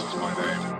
is my name.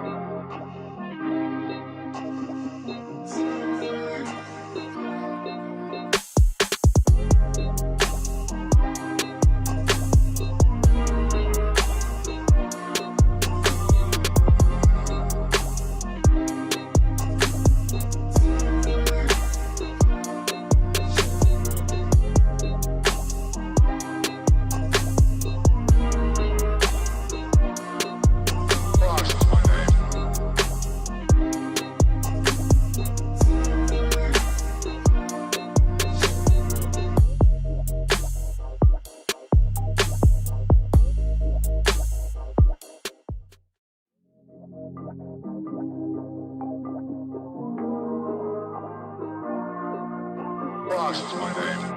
Ross is my name.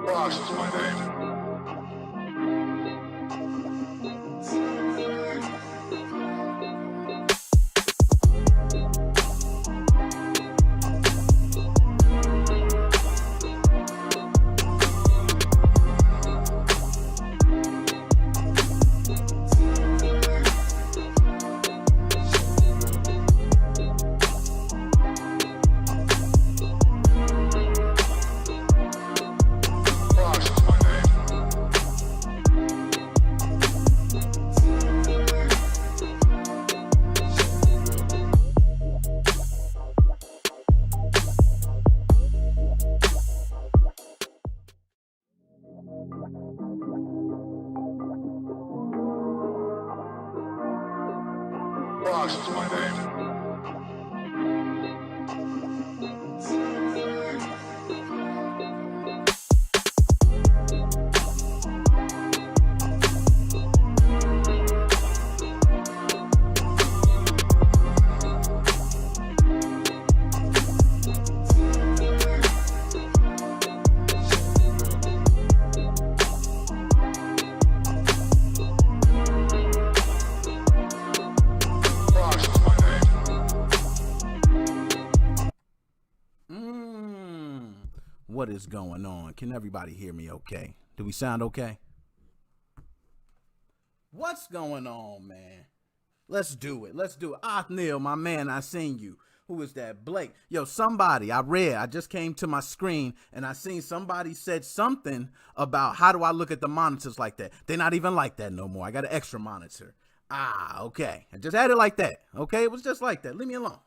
Ross is my name. Ross is my name. What is going on? Can everybody hear me okay? Do we sound okay? What's going on, man? Let's do it. Neil, my man, I seen you. Who is that? Blake. Yo, somebody, I just came to my screen and I seen somebody said something about how do I look at the monitors like that? They're not even like that no more. I got an extra monitor. Okay. I just had it like that. Okay, it was just like that. Leave me alone.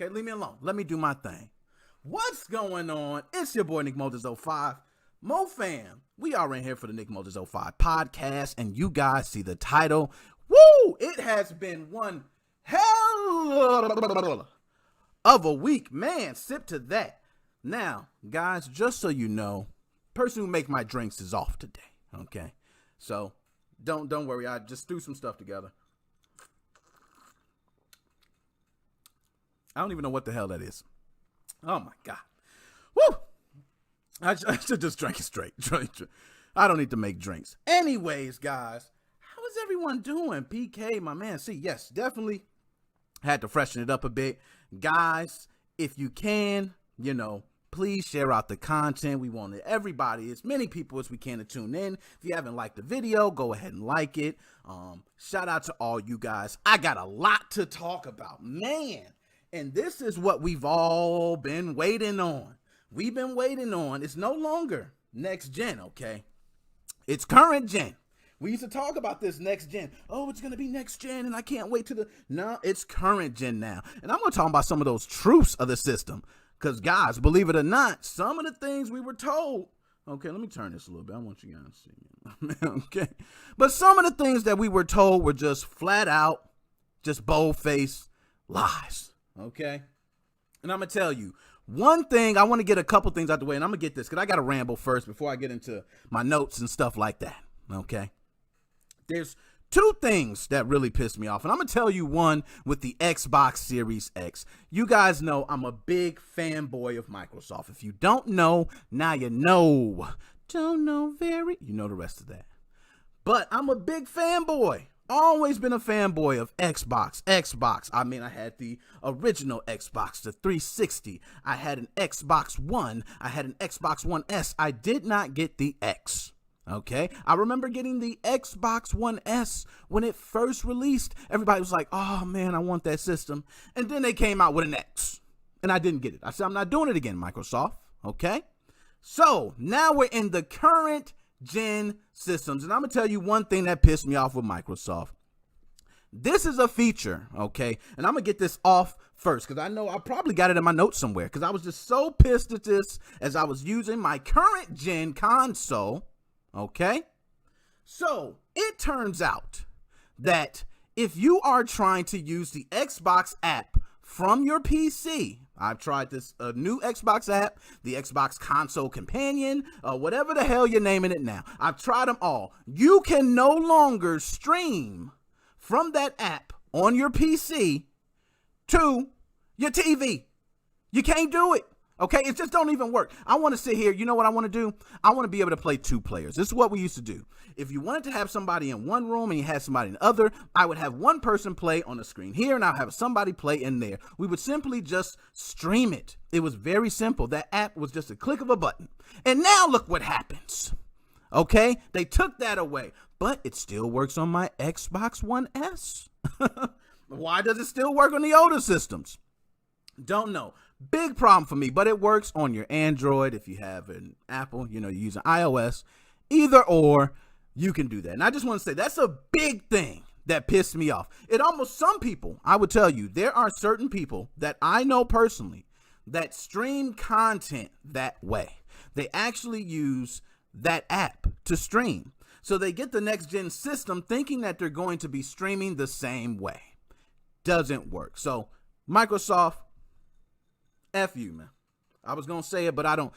Okay, leave me alone. Let me do my thing. What's going on? It's your boy Nick Moses 05. MoFam. We are in here for the Nick Moses 05 podcast, and you guys see the title. Woo! It has been one hell of a week. Man, sip to that. Now, guys, just so you know, person who make my drinks is off today. Okay? So don't worry. I just threw some stuff together. I don't even know what the hell that is. Oh my God. Woo! I should just drink it straight. I don't need to make drinks. Anyways, guys, how is everyone doing? PK, my man. See, yes, definitely had to freshen it up a bit. Guys, if you can, please share out the content. We want everybody, as many people as we can to tune in. If you haven't liked the video, go ahead and like it. Shout out to all you guys. I got a lot to talk about, man. And this is what we've all been waiting on. We've been waiting on. It's no longer next gen, okay? It's current gen. We used to talk about this next gen. Oh, it's going to be next gen, and I can't wait to No, it's current gen now. And I'm going to talk about some of those truths of the system. Because, guys, believe it or not, some of the things we were told, Okay, let me turn this a little bit. I want you guys to see me. Okay. But some of the things that we were told were just flat out, just bold-faced lies. Okay. And I'm going to tell you one thing. I want to get a couple things out the way, and I'm going to get this because I got to ramble first before I get into my notes and stuff like that. Okay. There's two things that really pissed me off, and I'm going to tell you one with the Xbox Series X. You guys know I'm a big fanboy of Microsoft. If you don't know, now you know. Don't know you know the rest of that. But I'm a big fanboy. Always been a fanboy of Xbox. I mean, I had the original Xbox, the 360. I had an Xbox One. I had an Xbox One S. I did not get the X. Okay, I remember getting the Xbox One S when it first released. Everybody was like, oh man, I want that system. And then they came out with an X and I didn't get it. I said, I'm not doing it again, Microsoft. Okay, so now we're in the current gen systems. And I'm going to tell you one thing that pissed me off with Microsoft. This is a feature, okay, and I'm going to get this off first because I know I probably got it in my notes somewhere because I was just so pissed at this as I was using my current gen console. Okay, so it turns out that if you are trying to use the Xbox app from your PC, I've tried this new Xbox app, the Xbox Console Companion, whatever the hell you're naming it now. I've tried them all. You can no longer stream from that app on your PC to your TV. You can't do it. Okay, it just don't even work. I want to sit here. You know what I want to do? I want to be able to play two players. This is what we used to do. If you wanted to have somebody in one room and you had somebody in the other, I would have one person play on the screen here and I'll have somebody play in there. We would simply just stream it. It was very simple. That app was just a click of a button. And now look what happens. Okay, they took that away, but it still works on my Xbox One S. Why does it still work on the older systems? Don't know. Big problem for me, but it works on your Android. If you have an Apple, you know, you're using iOS, either or, you can do that. And I just want to say that's a big thing that pissed me off. Some people, I would tell you, there are certain people that I know personally that stream content that way. They actually use that app to stream. So they get the next gen system thinking that they're going to be streaming the same way. Doesn't work. So Microsoft, F you, man. I was going to say it, but I don't,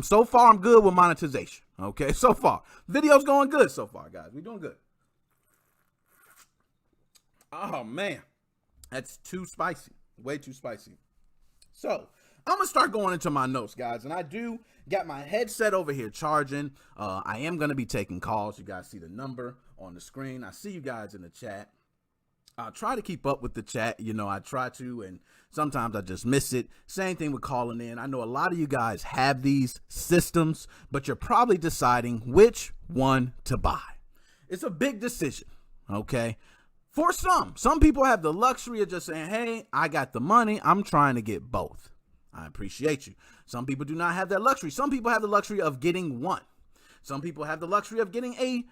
so far I'm good with monetization. Okay, so far. Video's going good so far, guys. We're doing good. Oh, man. That's too spicy. Way too spicy. So, I'm going to start going into my notes, guys. And I do got my headset over here charging. I am going to be taking calls. You guys see the number on the screen. I see you guys in the chat. I'll try to keep up with the chat. I try to, and sometimes I just miss it. Same thing with calling in. I know a lot of you guys have these systems, but you're probably deciding which one to buy. It's a big decision, okay? For some people have the luxury of just saying, hey, I got the money. I'm trying to get both. I appreciate you. Some people do not have that luxury. Some people have the luxury of getting one. Some people have the luxury of getting a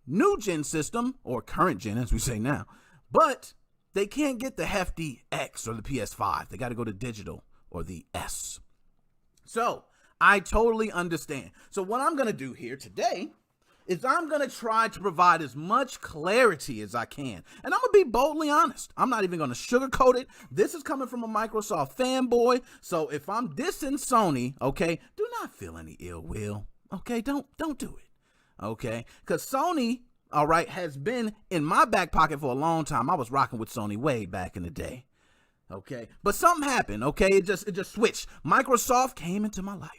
new gen system, or current gen, as we say now. But they can't get the hefty X or the PS5. They got to go to digital or the S. So I totally understand. So what I'm going to do here today is I'm going to try to provide as much clarity as I can. And I'm going to be boldly honest. I'm not even going to sugarcoat it. This is coming from a Microsoft fanboy. So if I'm dissing Sony, okay, do not feel any ill will. Okay, don't do it. Okay, because Sony, all right, has been in my back pocket for a long time. I was rocking with Sony way back in the day. Okay, but something happened. Okay, it just switched. Microsoft came into my life.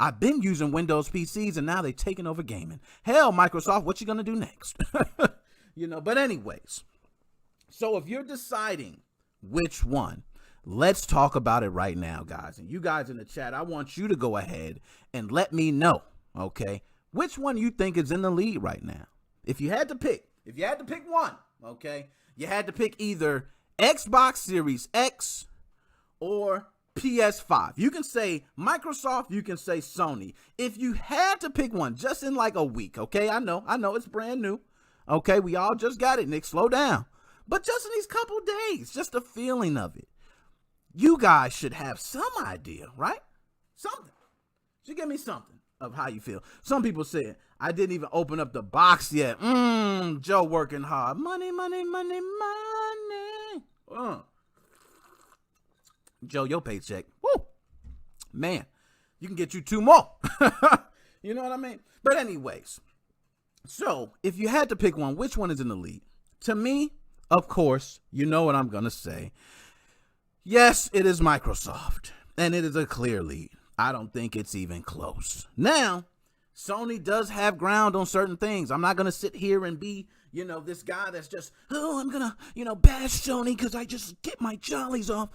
I've been using Windows PCs and now they're taking over gaming. Hell, Microsoft, what you gonna do next? But anyways, so if you're deciding which one, let's talk about it right now, guys. And you guys in the chat, I want you to go ahead and let me know, okay, which one you think is in the lead right now. If you had to pick one, okay, you had to pick either Xbox Series X or PS5. You can say Microsoft, you can say Sony. If you had to pick one just in like a week, okay, I know it's brand new. Okay, we all just got it, Nick, slow down. But just in these couple days, just the feeling of it, you guys should have some idea, right? Something. Just give me something of how you feel. Some people said, I didn't even open up the box yet. Joe working hard. Money, money, money, money. Joe, your paycheck. Woo. Man, you can get you 2 more. You know what I mean? But anyways, so if you had to pick one, which one is in the lead? To me, of course, you know what I'm going to say. Yes, it is Microsoft, and it is a clear lead. I don't think it's even close. Now, Sony does have ground on certain things. I'm not going to sit here and be, this guy that's just, I'm going to, bash Sony because I just get my jollies off.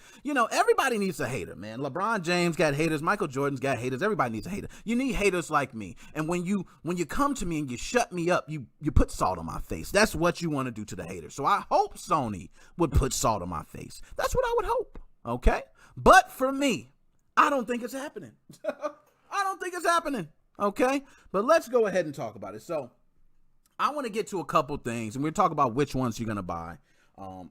Everybody needs a hater, man. LeBron James got haters. Michael Jordan's got haters. Everybody needs a hater. You need haters like me. And when you come to me and you shut me up, you put salt on my face. That's what you want to do to the haters. So I hope Sony would put salt on my face. That's what I would hope. Okay? But for me, I don't think it's happening. I don't think it's happening. Okay? But let's go ahead and talk about it. So I want to get to a couple things, and we'll talk about which ones you're going to buy.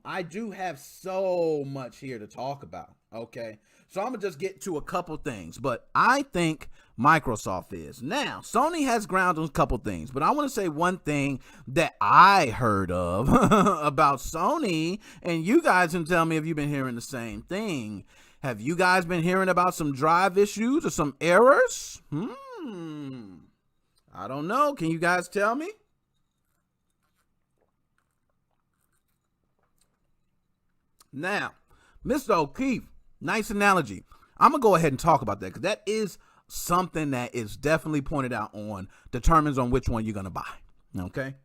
I do have so much here to talk about. Okay? So I'm going to just get to a couple things. But I think Microsoft is. Now, Sony has ground on a couple things, but I want to say one thing that I heard of about Sony, and you guys can tell me if you've been hearing the same thing. Have you guys been hearing about some drive issues or some errors? I don't know. Can you guys tell me? Now, Mr. O'Keefe, nice analogy. I'm going to go ahead and talk about that because that is something that is definitely pointed out determines on which one you're going to buy. Okay?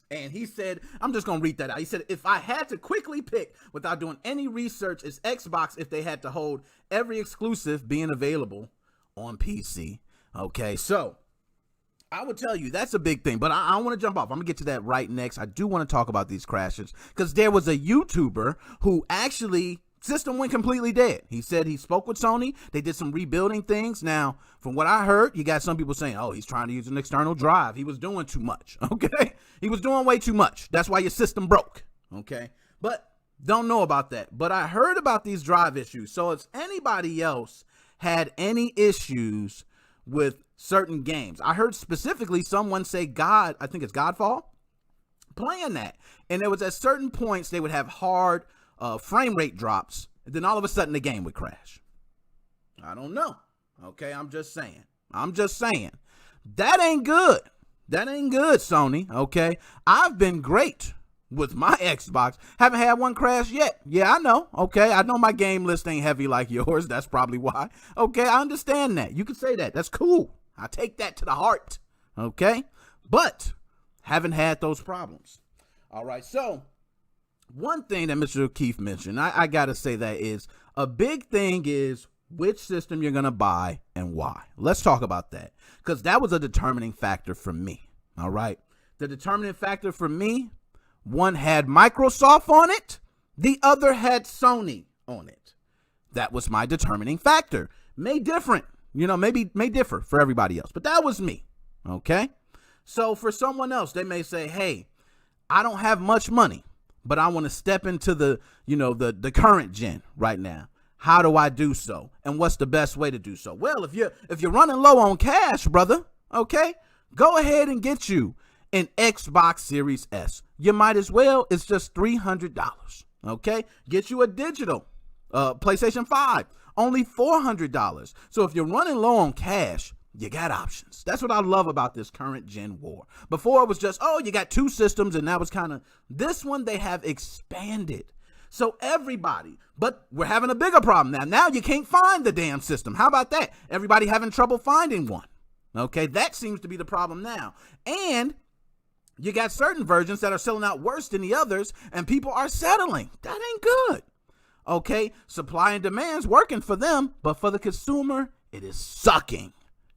And he said, I'm just going to read that out. He said, if I had to quickly pick without doing any research, it's Xbox if they had to hold every exclusive being available on PC. Okay, so I would tell you that's a big thing, but I want to jump off. I'm going to get to that right next. I do want to talk about these crashes because there was a YouTuber who actually system went completely dead. He said he spoke with Sony. They did some rebuilding things. Now, from what I heard, you got some people saying, oh, he's trying to use an external drive. He was doing too much. Okay. He was doing way too much. That's why your system broke. Okay. But don't know about that. But I heard about these drive issues. So if anybody else had any issues with certain games, I heard specifically someone say I think it's Godfall, playing that. And there was at certain points they would have hard frame rate drops, and then all of a sudden the game would crash. I don't know. Okay, I'm just saying. That ain't good. That ain't good, Sony. Okay, I've been great with my Xbox. Haven't had one crash yet. Yeah, I know. Okay, I know my game list ain't heavy like yours. That's probably why. Okay, I understand that. You can say that. That's cool. I take that to the heart. Okay, but haven't had those problems. All right, so one thing that Mr. O'Keefe mentioned, I got to say that is a big thing is which system you're going to buy and why. Let's talk about that because that was a determining factor for me. All right. The determining factor for me, one had Microsoft on it. The other had Sony on it. That was my determining factor. May differ for everybody else, but that was me. Okay. So for someone else, they may say, hey, I don't have much money, but I want to step into the current gen right now. How do I do so? And what's the best way to do so? Well, if you're running low on cash, brother, okay, go ahead and get you an Xbox Series S. You might as well. It's just $300. Okay, get you a digital PlayStation 5, only $400. So if you're running low on cash, you got options. That's what I love about this current gen war. Before it was just, you got two systems, and that was this one they have expanded. So everybody, but we're having a bigger problem now. Now you can't find the damn system. How about that? Everybody having trouble finding one. Okay, that seems to be the problem now. And you got certain versions that are selling out worse than the others, and people are settling. That ain't good. Okay, supply and demand's working for them, but for the consumer, it is sucking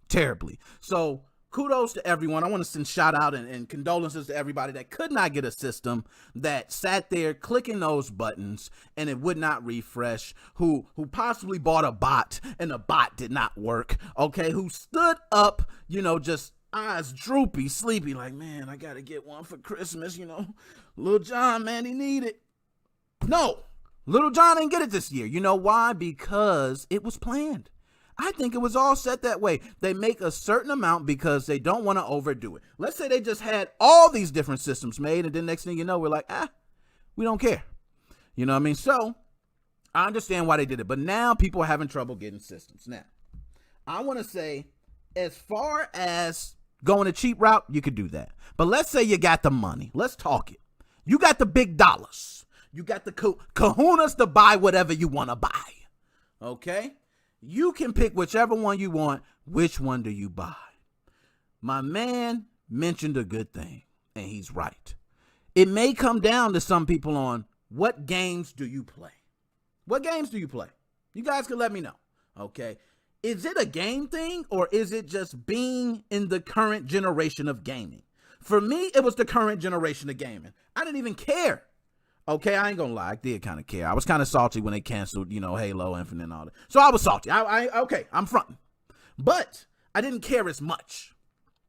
terribly. So kudos to everyone. I want to send shout out and condolences to everybody that could not get a system, that sat there clicking those buttons and it would not refresh, who possibly bought a bot and the bot did not work. Okay, who stood up, just eyes droopy, sleepy, like, man, I gotta get one for Christmas. Little John, man, he need it. No, Little John didn't get it this year. You know why? Because it was planned. I think it was all set that way. They make a certain amount because they don't want to overdo it. Let's say they just had all these different systems made, and then next thing you know, we're like, we don't care. You know what I mean? So I understand why they did it, but now people are having trouble getting systems. Now, I want to say, as far as going a cheap route, you could do that. But let's say you got the money. Let's talk it. You got the big dollars. You got the kahunas to buy whatever you want to buy. Okay? You can pick whichever one you want. Which one do you buy? My man mentioned a good thing, and he's right. It may come down to some people on what games do you play? What games do you play? You guys can let me know. Okay? Is it a game thing, or is it just being in the current generation of gaming? For me, it was the current generation of gaming. I didn't even care. Okay, I ain't gonna lie, I did kind of care. I was kind of salty when they canceled, Halo Infinite and all that. So I was salty. Okay, I'm fronting. But I didn't care as much.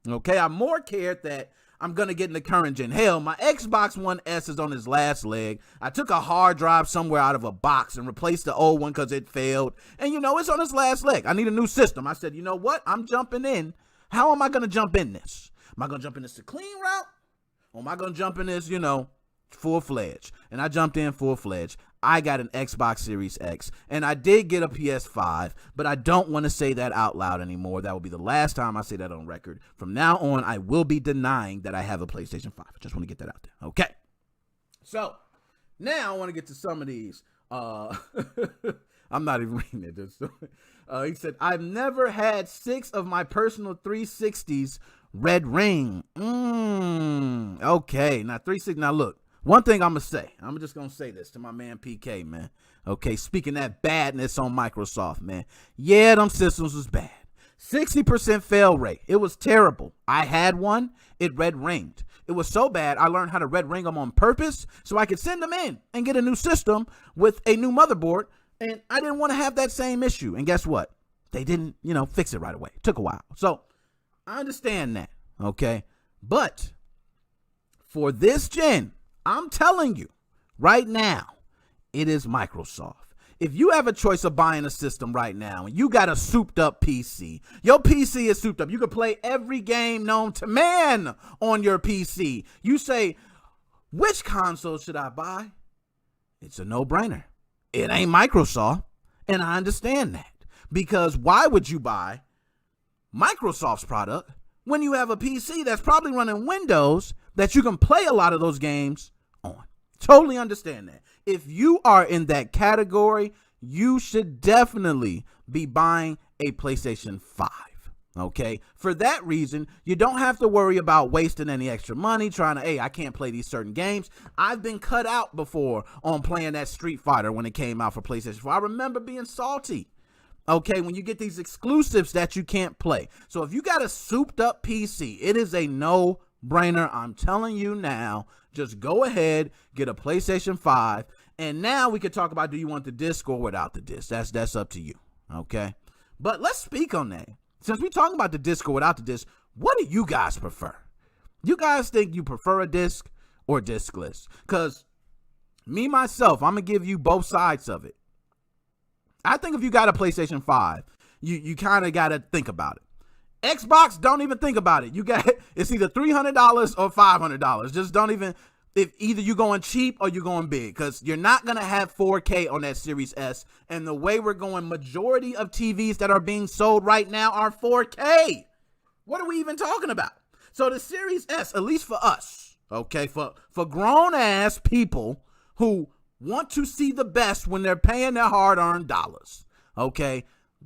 Okay, I more cared that I'm gonna get in the current gen. Hell, my Xbox One S is on his last leg. I took a hard drive somewhere out of a box and replaced the old one because it failed. And it's on his last leg. I need a new system. I said, you know what? I'm jumping in. How am I gonna jump in this? Am I gonna jump in this the clean route? Or am I gonna jump in this, full-fledged? And I jumped in full-fledged. I got an Xbox Series X, and I did get a PS5, but I don't want to say that out loud anymore. That will be the last time I say that on record. From now on, I will be denying that I have a PlayStation 5. I just want to get that out there. Okay. So now I want to get to some of these. I'm not even reading it. He said, I've never had 6 of my personal 360s red ring. Okay. Now 360. Now look. One thing I'm going to say, I'm just going to say this to my man PK, man. Okay, speaking that badness on Microsoft, man. Yeah, them systems was bad. 60% fail rate. It was terrible. I had one. It red ringed. It was so bad, I learned how to red ring them on purpose so I could send them in and get a new system with a new motherboard. And I didn't want to have that same issue. And guess what? They didn't, fix it right away. It took a while. So I understand that. Okay. But for this gen, I'm telling you right now, it is Microsoft. If you have a choice of buying a system right now and you got a souped up PC, your PC is souped up. You can play every game known to man on your PC. You say, which console should I buy? It's a no-brainer. It ain't Microsoft. And I understand that, because why would you buy Microsoft's product when you have a PC that's probably running Windows that you can play a lot of those games on? Totally understand that. If you are in that category, you should definitely be buying a PlayStation 5. Okay. For that reason, you don't have to worry about wasting any extra money trying to, I can't play these certain games. I've been cut out before on playing that Street Fighter when it came out for PlayStation 4. I remember being salty. Okay, when you get these exclusives that you can't play. So if you got a souped up PC, it is a no-brainer. I'm telling you now, just go ahead, get a PlayStation 5, and now we could talk about, do you want the disc or without the disc? That's up to you, okay? But let's speak on that. Since we're talking about the disc or without the disc, what do you guys prefer? You guys think you prefer a disc or discless? Because me, myself, I'm going to give you both sides of it. I think if you got a PlayStation 5, you kind of got to think about it. Xbox, don't even think about it. It's either $300 or $500. Just don't even, if either you're going cheap or you're going big, because you're not going to have 4K on that Series S. And the way we're going, majority of TVs that are being sold right now are 4K. What are we even talking about? So the Series S, at least for us, okay, for grown ass people who want to see the best when they're paying their hard-earned dollars, okay?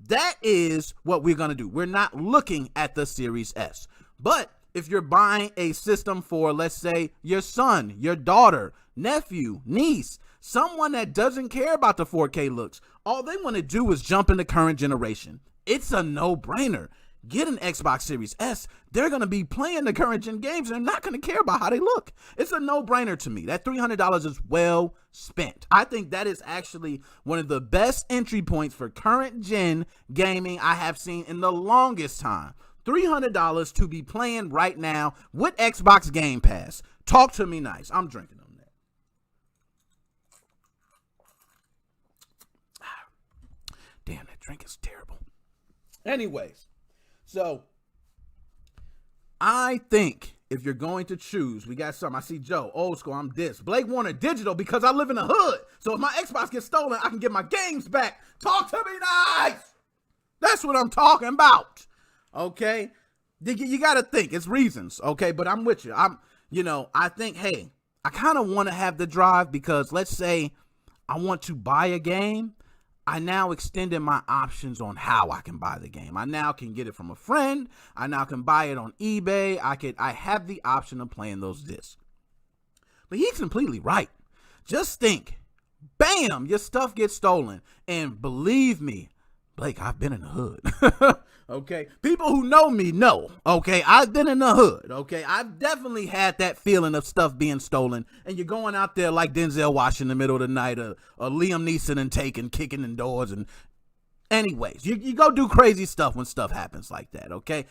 That is what we're going to do. We're not looking at the Series S. But if you're buying a system for, let's say, your son, your daughter, nephew, niece, someone that doesn't care about the 4K looks, all they want to do is jump in the current generation. It's a no-brainer. Get an Xbox Series S. They're going to be playing the current gen games and they're not going to care about how they look. It's a no-brainer to me. That $300 is well spent. I think that is actually one of the best entry points for current gen gaming I have seen in the longest time. $300 to be playing right now with Xbox Game Pass. Talk to me nice. I'm drinking on that. Damn, that drink is terrible. Anyways, so I think if you're going to choose, we got some. I see Joe, old school, I'm this. Blake Warner, digital, because I live in the hood. So if my Xbox gets stolen, I can get my games back. Talk to me nice. That's what I'm talking about. Okay? You got to think. It's reasons. Okay? But I'm with you. I think, hey, I kind of want to have the drive because let's say I want to buy a game. I now extended my options on how I can buy the game. I now can get it from a friend. I now can buy it on eBay. I have the option of playing those discs. But he's completely right. Just think, bam, your stuff gets stolen. And believe me, Blake, I've been in the hood. Okay. People who know me know. Okay. I've been in the hood. Okay. I've definitely had that feeling of stuff being stolen. And you're going out there like Denzel Washington in the middle of the night, or Liam Neeson and kicking in doors. And anyways, you go do crazy stuff when stuff happens like that. Okay.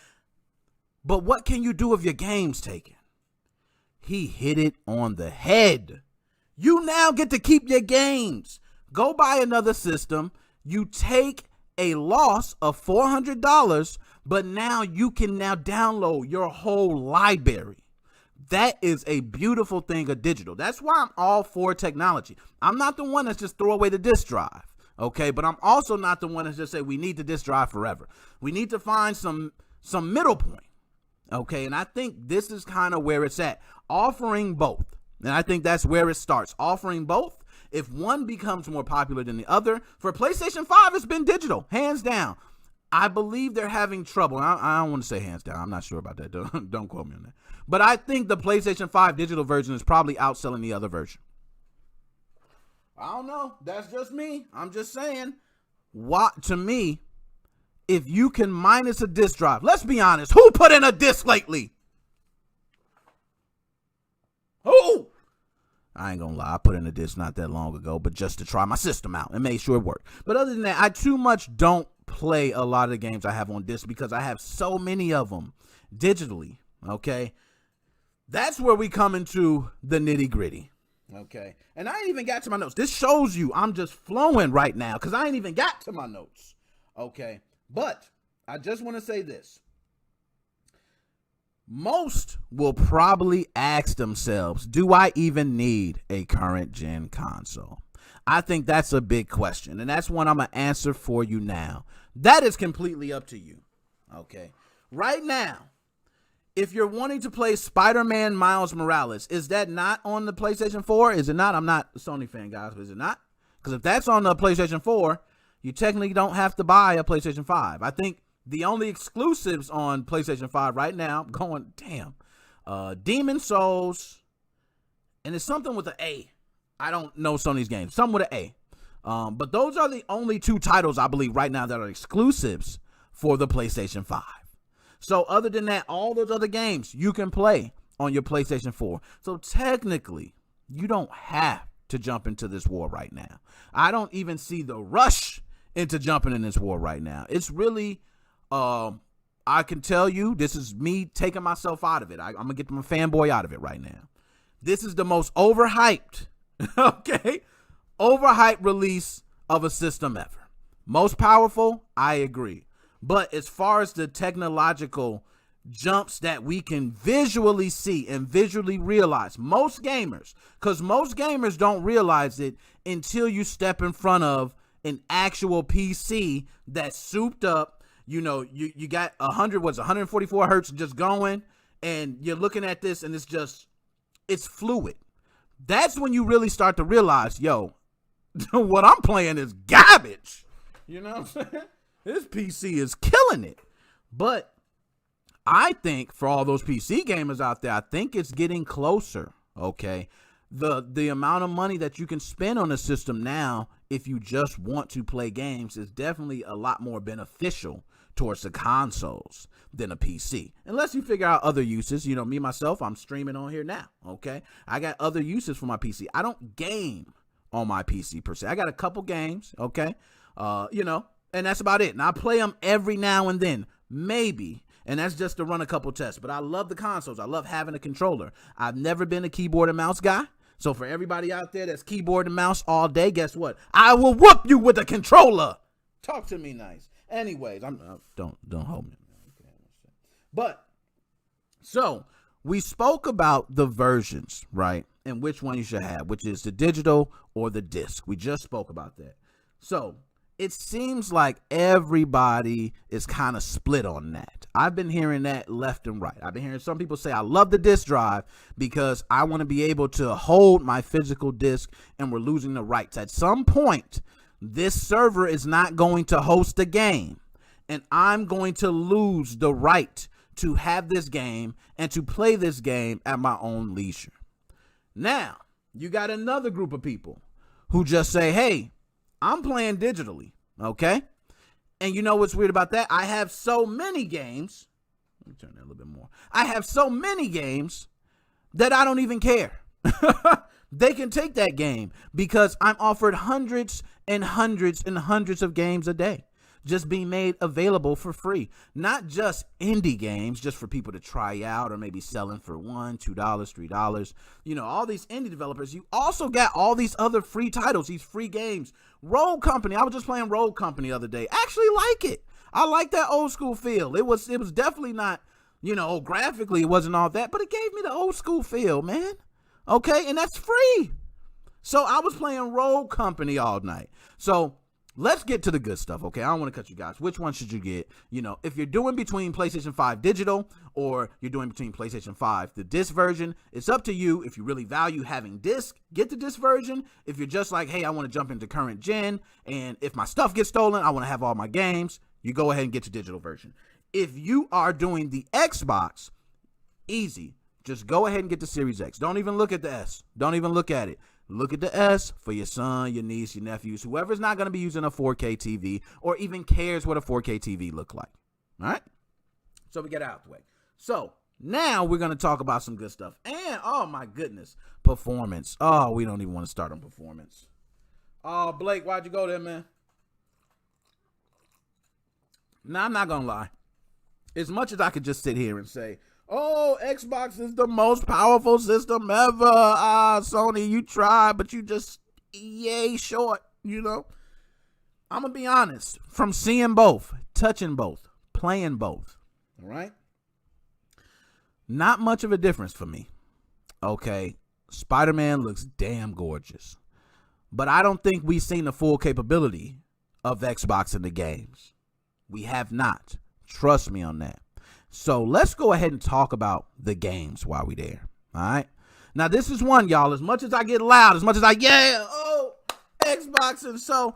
But what can you do if your game's taken? He hit it on the head. You now get to keep your games. Go buy another system. You take a loss of $400, but now you can now download your whole library. That is a beautiful thing of digital. That's why I'm all for technology. I'm not the one that's just throw away the disk drive, okay? But I'm also not the one that's just say we need the disk drive forever. We need to find some middle point, okay? And I think this is kind of where it's at, offering both. And I think that's where it starts, offering both. If one becomes more popular than the other, for PlayStation 5, it's been digital, hands down. I believe they're having trouble. I don't want to say hands down. I'm not sure about that. Don't quote me on that. But I think the PlayStation 5 digital version is probably outselling the other version. I don't know. That's just me. I'm just saying. To me, if you can minus a disk drive, let's be honest. Who put in a disk lately? Who? I ain't gonna lie, I put in a disc not that long ago, but just to try my system out and make sure it worked. But other than that, I too much don't play a lot of the games I have on disc because I have so many of them digitally, okay? That's where we come into the nitty gritty, okay? And I ain't even got to my notes. This shows you I'm just flowing right now because I ain't even got to my notes, okay? But I just want to say this. Most will probably ask themselves, do I even need a current gen console? I think that's a big question, and that's one I'm going to answer for you now. That is completely up to you, okay? Right now, if you're wanting to play Spider-Man Miles Morales, is that not on the PlayStation 4? Is it not? I'm not a Sony fan, guys, but is it not? Because if that's on the PlayStation 4, you technically don't have to buy a PlayStation 5. I think the only exclusives on PlayStation 5 right now, going, Demon Souls, and it's something with an A. I don't know Sony's games. Something with an A. But those are the only two titles, I believe, right now that are exclusives for the PlayStation 5. So other than that, all those other games you can play on your PlayStation 4. So technically, you don't have to jump into this war right now. I don't even see the rush into jumping in this war right now. It's really... I can tell you, this is me taking myself out of it. I'm going to get my fanboy out of it right now. This is the most overhyped, okay, overhyped release of a system ever. Most powerful, I agree. But as far as the technological jumps that we can visually see and visually realize, most gamers don't realize it until you step in front of an actual PC that's souped up. You know, you got 144 hertz just going, and you're looking at this, and it's fluid. That's when you really start to realize, yo, what I'm playing is garbage. You know what I'm saying? This PC is killing it. But I think for all those PC gamers out there, I think it's getting closer, okay? The amount of money that you can spend on a system now, if you just want to play games, is definitely a lot more beneficial towards the consoles than a PC. Unless you figure out other uses. You know, me, myself, I'm streaming on here now, okay? I got other uses for my PC. I don't game on my PC per se. I got a couple games, okay? And that's about it. And I play them every now and then, maybe. And that's just to run a couple tests. But I love the consoles. I love having a controller. I've never been a keyboard and mouse guy. So for everybody out there that's keyboard and mouse all day, guess what? I will whoop you with a controller. Talk to me nice. Anyways, don't hold me. But so we spoke about the versions, right? And which one you should have, which is the digital or the disc. We just spoke about that. So it seems like everybody is kind of split on that. I've been hearing that left and right. I've been hearing some people say, I love the disc drive because I want to be able to hold my physical disc, and we're losing the rights. At some point, this server is not going to host a game, and I'm going to lose the right to have this game and to play this game at my own leisure. Now, you got another group of people who just say, hey, I'm playing digitally, okay? And you know what's weird about that? I have so many games. Let me turn that a little bit more. I have so many games that I don't even care. They can take that game because I'm offered hundreds and hundreds and hundreds of games a day just being made available for free. Not just indie games just for people to try out or maybe selling for $1, $2, $3. You know, all these indie developers. You also got all these other free titles, these free games. Rogue Company. I was just playing Rogue Company the other day. I actually like it. I like that old school feel. It was definitely not, you know, graphically it wasn't all that, but it gave me the old school feel, man. Okay, and that's free. So I was playing Rogue Company all night. So let's get to the good stuff, okay? I don't want to cut you guys. Which one should you get? You know, if you're doing between PlayStation 5 digital or you're doing between PlayStation 5, the disc version, it's up to you. If you really value having disc, get the disc version. If you're just like, hey, I want to jump into current gen, and if my stuff gets stolen, I want to have all my games, you go ahead and get your digital version. If you are doing the Xbox, easy. Just go ahead and get the Series X. Don't even look at the S. Don't even look at it. Look at the S for your son, your niece, your nephews, whoever's not going to be using a 4K TV or even cares what a 4K TV look like. All right? So we get out of the way. So now we're going to talk about some good stuff. And, oh my goodness, performance. Oh, we don't even want to start on performance. Oh, Blake, why'd you go there, man? Now, I'm not going to lie. As much as I could just sit here and say, oh, Xbox is the most powerful system ever. Sony, you tried, but you just yay short, you know. I'm going to be honest. From seeing both, touching both, playing both, all right? Not much of a difference for me. Okay, Spider-Man looks damn gorgeous. But I don't think we've seen the full capability of Xbox in the games. We have not. Trust me on that. So let's go ahead and talk about the games while we're there. All right. Now, this is one, y'all. As much as I get loud, as much as Xbox, and so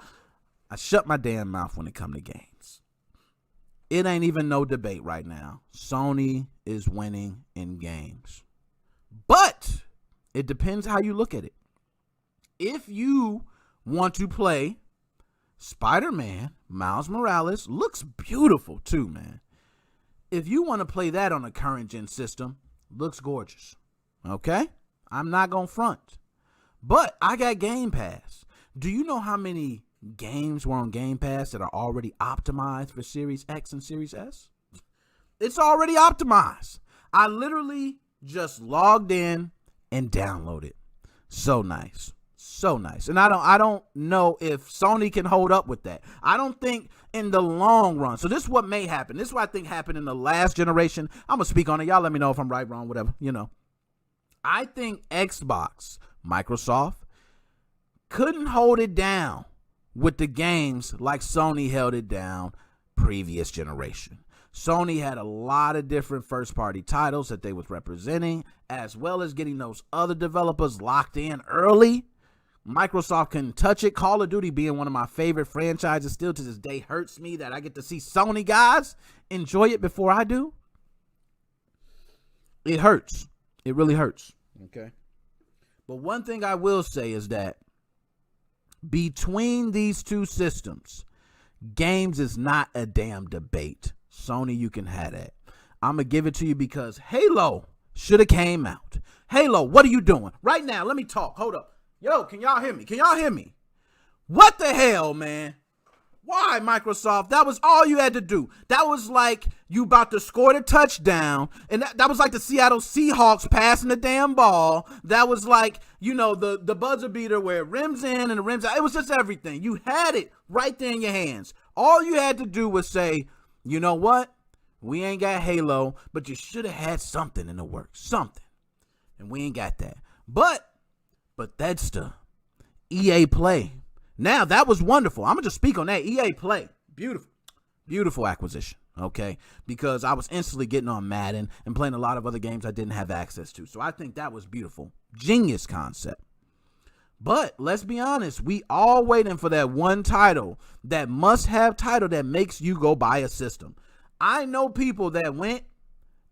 I shut my damn mouth when it comes to games. It ain't even no debate right now. Sony is winning in games. But it depends how you look at it. If you want to play Spider-Man, Miles Morales, looks beautiful too, man. If you want to play that on a current gen system, looks gorgeous. Okay? I'm not going to front. But I got Game Pass. Do you know how many games were on Game Pass that are already optimized for Series X and Series S? It's already optimized. I literally just logged in and downloaded. So nice. So nice. And I don't know if Sony can hold up with that. I don't think in the long run. So this is what may happen. This is what I think happened in the last generation. I'm going to speak on it. Y'all let me know if I'm right, wrong, whatever, you know. I think Xbox, Microsoft, couldn't hold it down with the games like Sony held it down previous generation. Sony had a lot of different first-party titles that they was representing, as well as getting those other developers locked in early. Microsoft couldn't touch it. Call of Duty being one of my favorite franchises still to this day hurts me that I get to see Sony guys enjoy it before I do. It hurts. It really hurts. Okay. But one thing I will say is that between these two systems, games is not a damn debate. Sony, you can have that. I'm going to give it to you because Halo should have came out. Halo, what are you doing? Right now, let me talk. Hold up. Yo, can y'all hear me? Can y'all hear me? What the hell, man? Why, Microsoft? That was all you had to do. That was like you about to score the touchdown. And that was like the Seattle Seahawks passing the damn ball. That was like, you know, the buzzer beater where it rims in and it rims out. It was just everything. You had it right there in your hands. All you had to do was say, you know what? We ain't got Halo, but you should have had something in the works. Something. And we ain't got that. But that's the EA Play. Now, that was wonderful. I'm going to just speak on that. EA Play. Beautiful. Beautiful acquisition. Okay, because I was instantly getting on Madden and playing a lot of other games I didn't have access to. So I think that was beautiful. Genius concept. But let's be honest, we all waiting for that one title, that must-have title that makes you go buy a system. I know people that went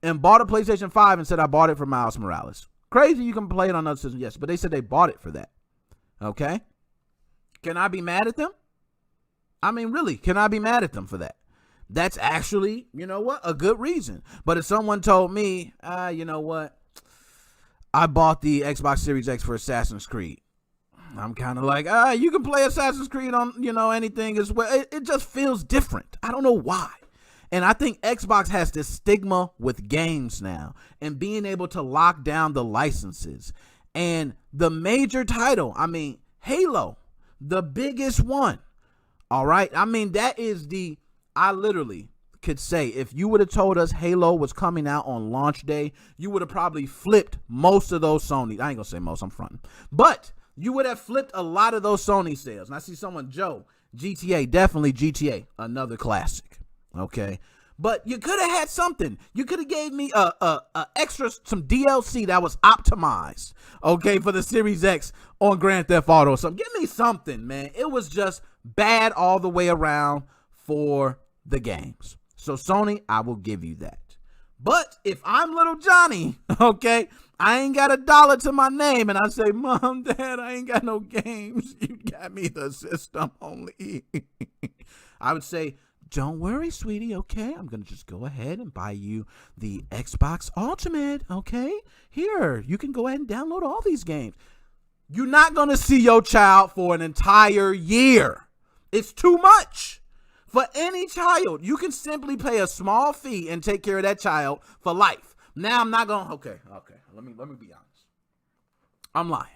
and bought a PlayStation 5 and said, I bought it for Miles Morales. Crazy, you can play it on other systems, yes, but they said they bought it for that. Okay? Can I be mad at them? I mean, really, can I be mad at them for that? That's actually, you know what, a good reason. But if someone told me, you know what, I bought the Xbox Series X for Assassin's Creed, I'm kind of like, you can play Assassin's Creed on, anything as well. It just feels different. I don't know why. And I think Xbox has this stigma with games now and being able to lock down the licenses. And the major title, I mean, Halo, the biggest one. All right. I mean, that is I literally could say if you would have told us Halo was coming out on launch day, you would have probably flipped most of those Sony. I ain't gonna say most, I'm fronting. But you would have flipped a lot of those Sony sales. And I see someone, Joe, GTA, definitely GTA, another classic. Okay. But you could have had something. You could have gave me some DLC that was optimized, okay, for the Series X on Grand Theft Auto. So give me something, man. It was just bad all the way around for the games. So Sony, I will give you that. But if I'm little Johnny, okay, I ain't got $1 to my name and I say, Mom, Dad, I ain't got no games. You got me the system only. I would say, don't worry, sweetie, okay? I'm going to just go ahead and buy you the Xbox Ultimate, okay? Here, you can go ahead and download all these games. You're not going to see your child for an entire year. It's too much. For any child, you can simply pay a small fee and take care of that child for life. Now, I'm not going, okay. Let me be honest. I'm lying.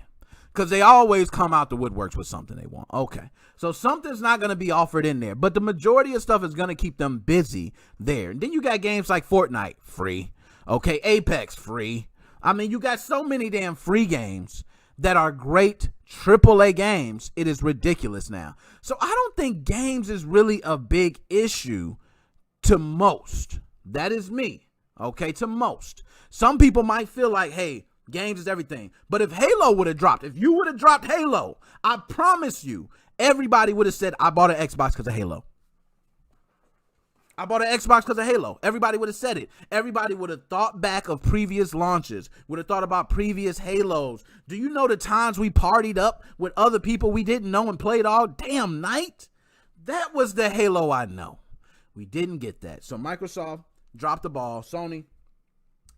Because they always come out the woodworks with something they want. Okay. So something's not going to be offered in there. But the majority of stuff is going to keep them busy there. And then you got games like Fortnite, free. Okay. Apex, free. I mean, you got so many damn free games that are great AAA games. It is ridiculous now. So I don't think games is really a big issue to most. That is me. Okay. To most. Some people might feel like, hey, games is everything. But if Halo would have dropped, if you would have dropped Halo, I promise you, everybody would have said, I bought an Xbox because of Halo. I bought an Xbox because of Halo. Everybody would have said it. Everybody would have thought back of previous launches, would have thought about previous Halos. Do you know the times we partied up with other people we didn't know and played all damn night? That was the Halo I know. We didn't get that. So Microsoft dropped the ball. Sony,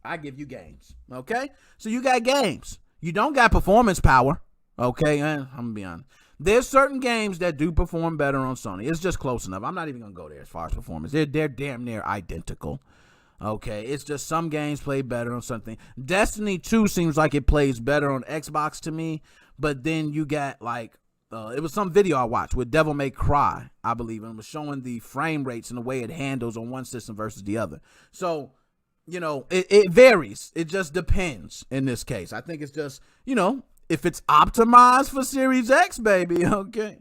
I give you games, okay? So you got games. You don't got performance power, okay? I'm going to be honest. There's certain games that do perform better on Sony. It's just close enough. I'm not even going to go there as far as performance. They're damn near identical, okay? It's just some games play better on something. Destiny 2 seems like it plays better on Xbox to me, but then you got like, it was some video I watched with Devil May Cry, I believe, and it was showing the frame rates and the way it handles on one system versus the other. So, it varies. It just depends in this case. I think it's just, if it's optimized for Series X, baby, okay.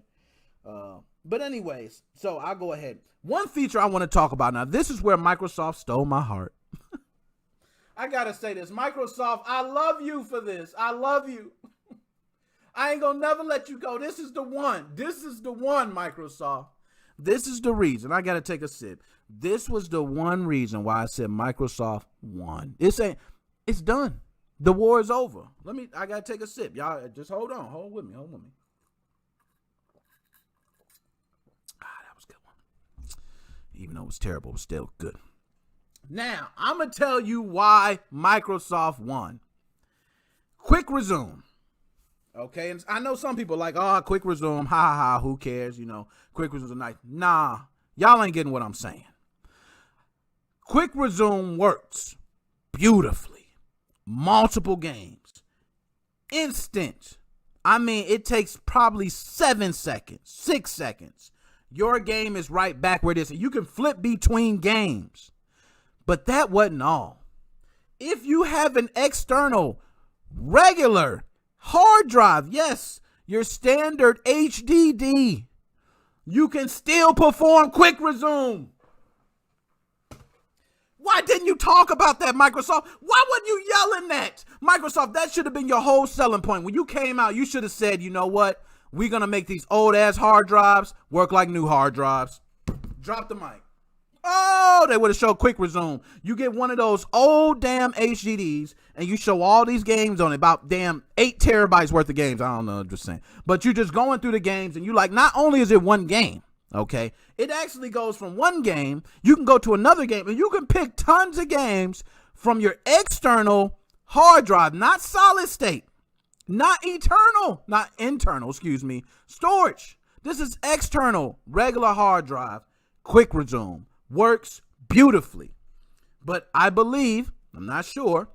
But anyways, so I'll go ahead. One feature I want to talk about now, this is where Microsoft stole my heart. I got to say this. Microsoft, I love you for this. I love you. I ain't going to never let you go. This is the one. This is the one, Microsoft. This is the reason. I got to take a sip. This was the one reason why I said Microsoft won. It's done. The war is over. I got to take a sip. Y'all just hold on. Hold with me. That was a good one. Even though it was terrible, it was still good. Now, I'm going to tell you why Microsoft won. Quick resume. Okay, and I know some people are like, oh, quick resume, ha, who cares, quick resume nice. Nah, y'all ain't getting what I'm saying. Quick resume works beautifully. Multiple games. Instant. I mean, it takes probably 7 seconds, 6 seconds. your game is right back where it is. You can flip between games. But that wasn't all. If you have an external, regular hard drive, yes, your standard HDD, you can still perform quick resume. Why didn't you talk about that, Microsoft? Why weren't you yelling that? Microsoft, that should have been your whole selling point. When you came out, you should have said, you know what? We're going to make these old-ass hard drives work like new hard drives. Drop the mic. Oh, they would have showed quick resume. You get one of those old damn HDDs, and you show all these games on it, about damn 8 terabytes worth of games. I don't know, I'm just saying. But you're just going through the games, and you like, not only is it one game, okay, it actually goes from one game, you can go to another game, and you can pick tons of games from your external hard drive, not solid state, not internal, storage. This is external, regular hard drive, quick resume. Works beautifully. But I believe, I'm not sure,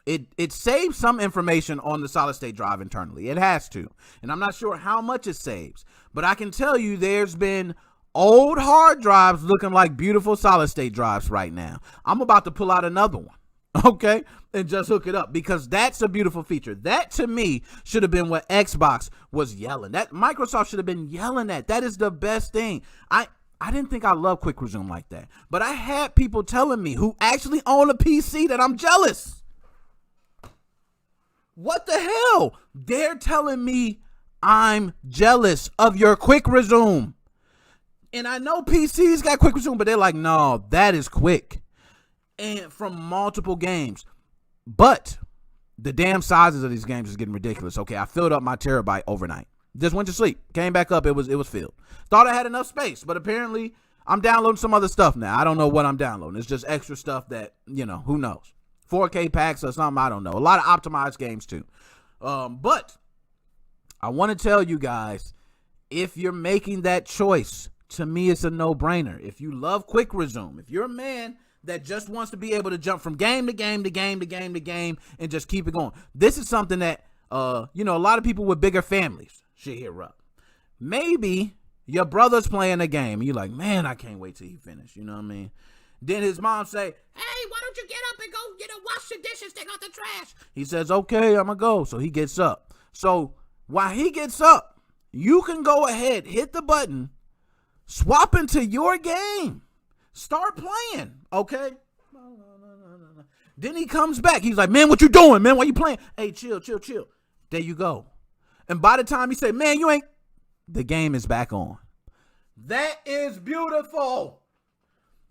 it saves some information on the solid state drive internally. It has to. And I'm not sure how much it saves. But I can tell you there's been old hard drives looking like beautiful solid state drives right now. I'm about to pull out another one, okay, and just hook it up, because that's a beautiful feature. That, to me, should have been what Xbox was yelling. That Microsoft should have been yelling at. That is the best thing. I didn't think I loved quick resume like that, but I had people telling me who actually own a PC that I'm jealous. What the hell? They're telling me I'm jealous of your quick resume. And I know PCs got quick resume, but they're like, no, that is quick. And from multiple games. But the damn sizes of these games is getting ridiculous. Okay, I filled up my terabyte overnight. Just went to sleep. Came back up. It was filled. Thought I had enough space, but apparently I'm downloading some other stuff now. I don't know what I'm downloading. It's just extra stuff that, who knows. 4K packs or something, I don't know. A lot of optimized games too. But I want to tell you guys, if you're making that choice, to me it's a no-brainer. If you love quick resume, if you're a man that just wants to be able to jump from game to game to game to game to game and just keep it going, this is something that, a lot of people with bigger families should hear up. Maybe your brother's playing a game and you're like, man, I can't wait till he finish. You know what I mean? Then his mom say, hey, why don't you get up and go, wash the dishes, take out the trash? He says, okay, I'm gonna go. So he gets up. So while he gets up, you can go ahead, hit the button, swap into your game, start playing, okay? Then he comes back. He's like, man, what you doing, man? Why you playing? Hey, chill. There you go. And by the time he say, man, the game is back on. That is beautiful.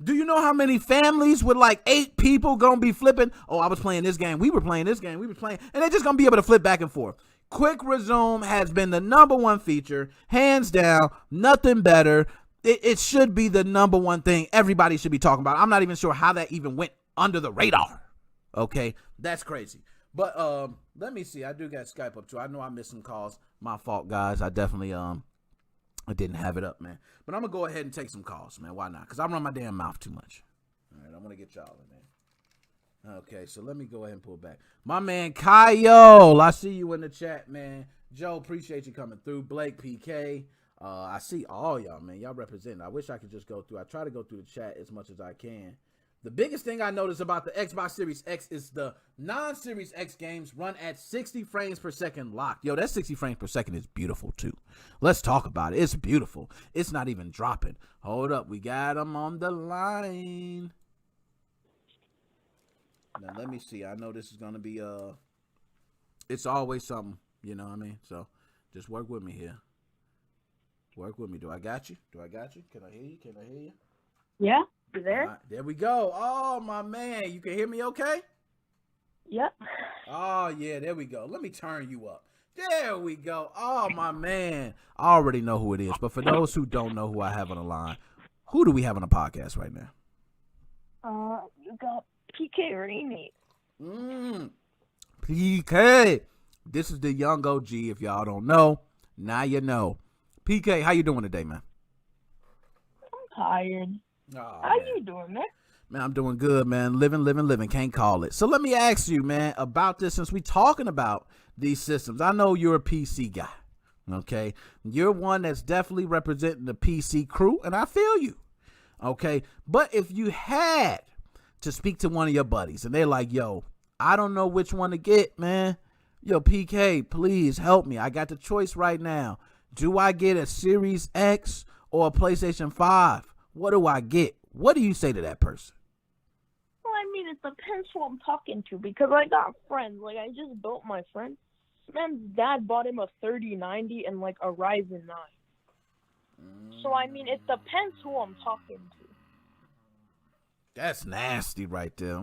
Do you know how many families with like 8 people gonna be flipping? Oh, I was playing this game. We were playing this game. We were playing. And they're just gonna be able to flip back and forth. Quick resume has been the #1 feature. Hands down. Nothing better. It should be the #1 thing everybody should be talking about. I'm not even sure how that even went under the radar. Okay, that's crazy. But let me see. I do got Skype up too. I know I missed some calls. My fault, guys. I definitely I didn't have it up, man. But I'm gonna go ahead and take some calls, man. Why not? Because I run my damn mouth too much. All right, I'm gonna get y'all in there. Okay, so let me go ahead and pull back. My man Kyle, I see you in the chat, man. Joe, appreciate you coming through. Blake, PK, I see all y'all, man. Y'all representing. I wish I could just go through. I try to go through the chat as much as I can. The biggest thing I noticed about the Xbox Series X is the non-Series X games run at 60 frames per second locked. Yo, that 60 frames per second is beautiful, too. Let's talk about it. It's beautiful. It's not even dropping. Hold up. We got them on the line. Now, let me see. I know this is going to be, it's always something, you know what I mean? So, just work with me here. Work with me. Do I got you? Can I hear you? Yeah. You there? Right, there we go. Oh, my man. You can hear me okay? Yep. Oh, yeah. There we go. Let me turn you up. There we go. Oh, my man. I already know who it is. But for those who don't know who I have on the line, who do we have on the podcast right now? You got PK Rainey. PK. This is the young OG. If y'all don't know, now you know. PK, how you doing today, man? I'm tired. Oh, how man. you doing, man? Man, I'm doing good, man. Living. Can't call it. So let me ask you, man, about this, since we talking about these systems. I know you're a PC guy, Okay, you're one that's definitely representing the PC crew, and I feel you. Okay, but if you had to speak to one of your buddies and they're like, yo, I don't know which one to get, man. Yo, PK, please help me. I got the choice right now. Do I get a Series X or a PlayStation 5? What do I get? What do you say to that person? Well, I mean, it depends who I'm talking to because I got friends. Like, I just built my friend. Man's dad bought him a 3090 and, like, a Ryzen 9. So, I mean, it depends who I'm talking to. That's nasty right there.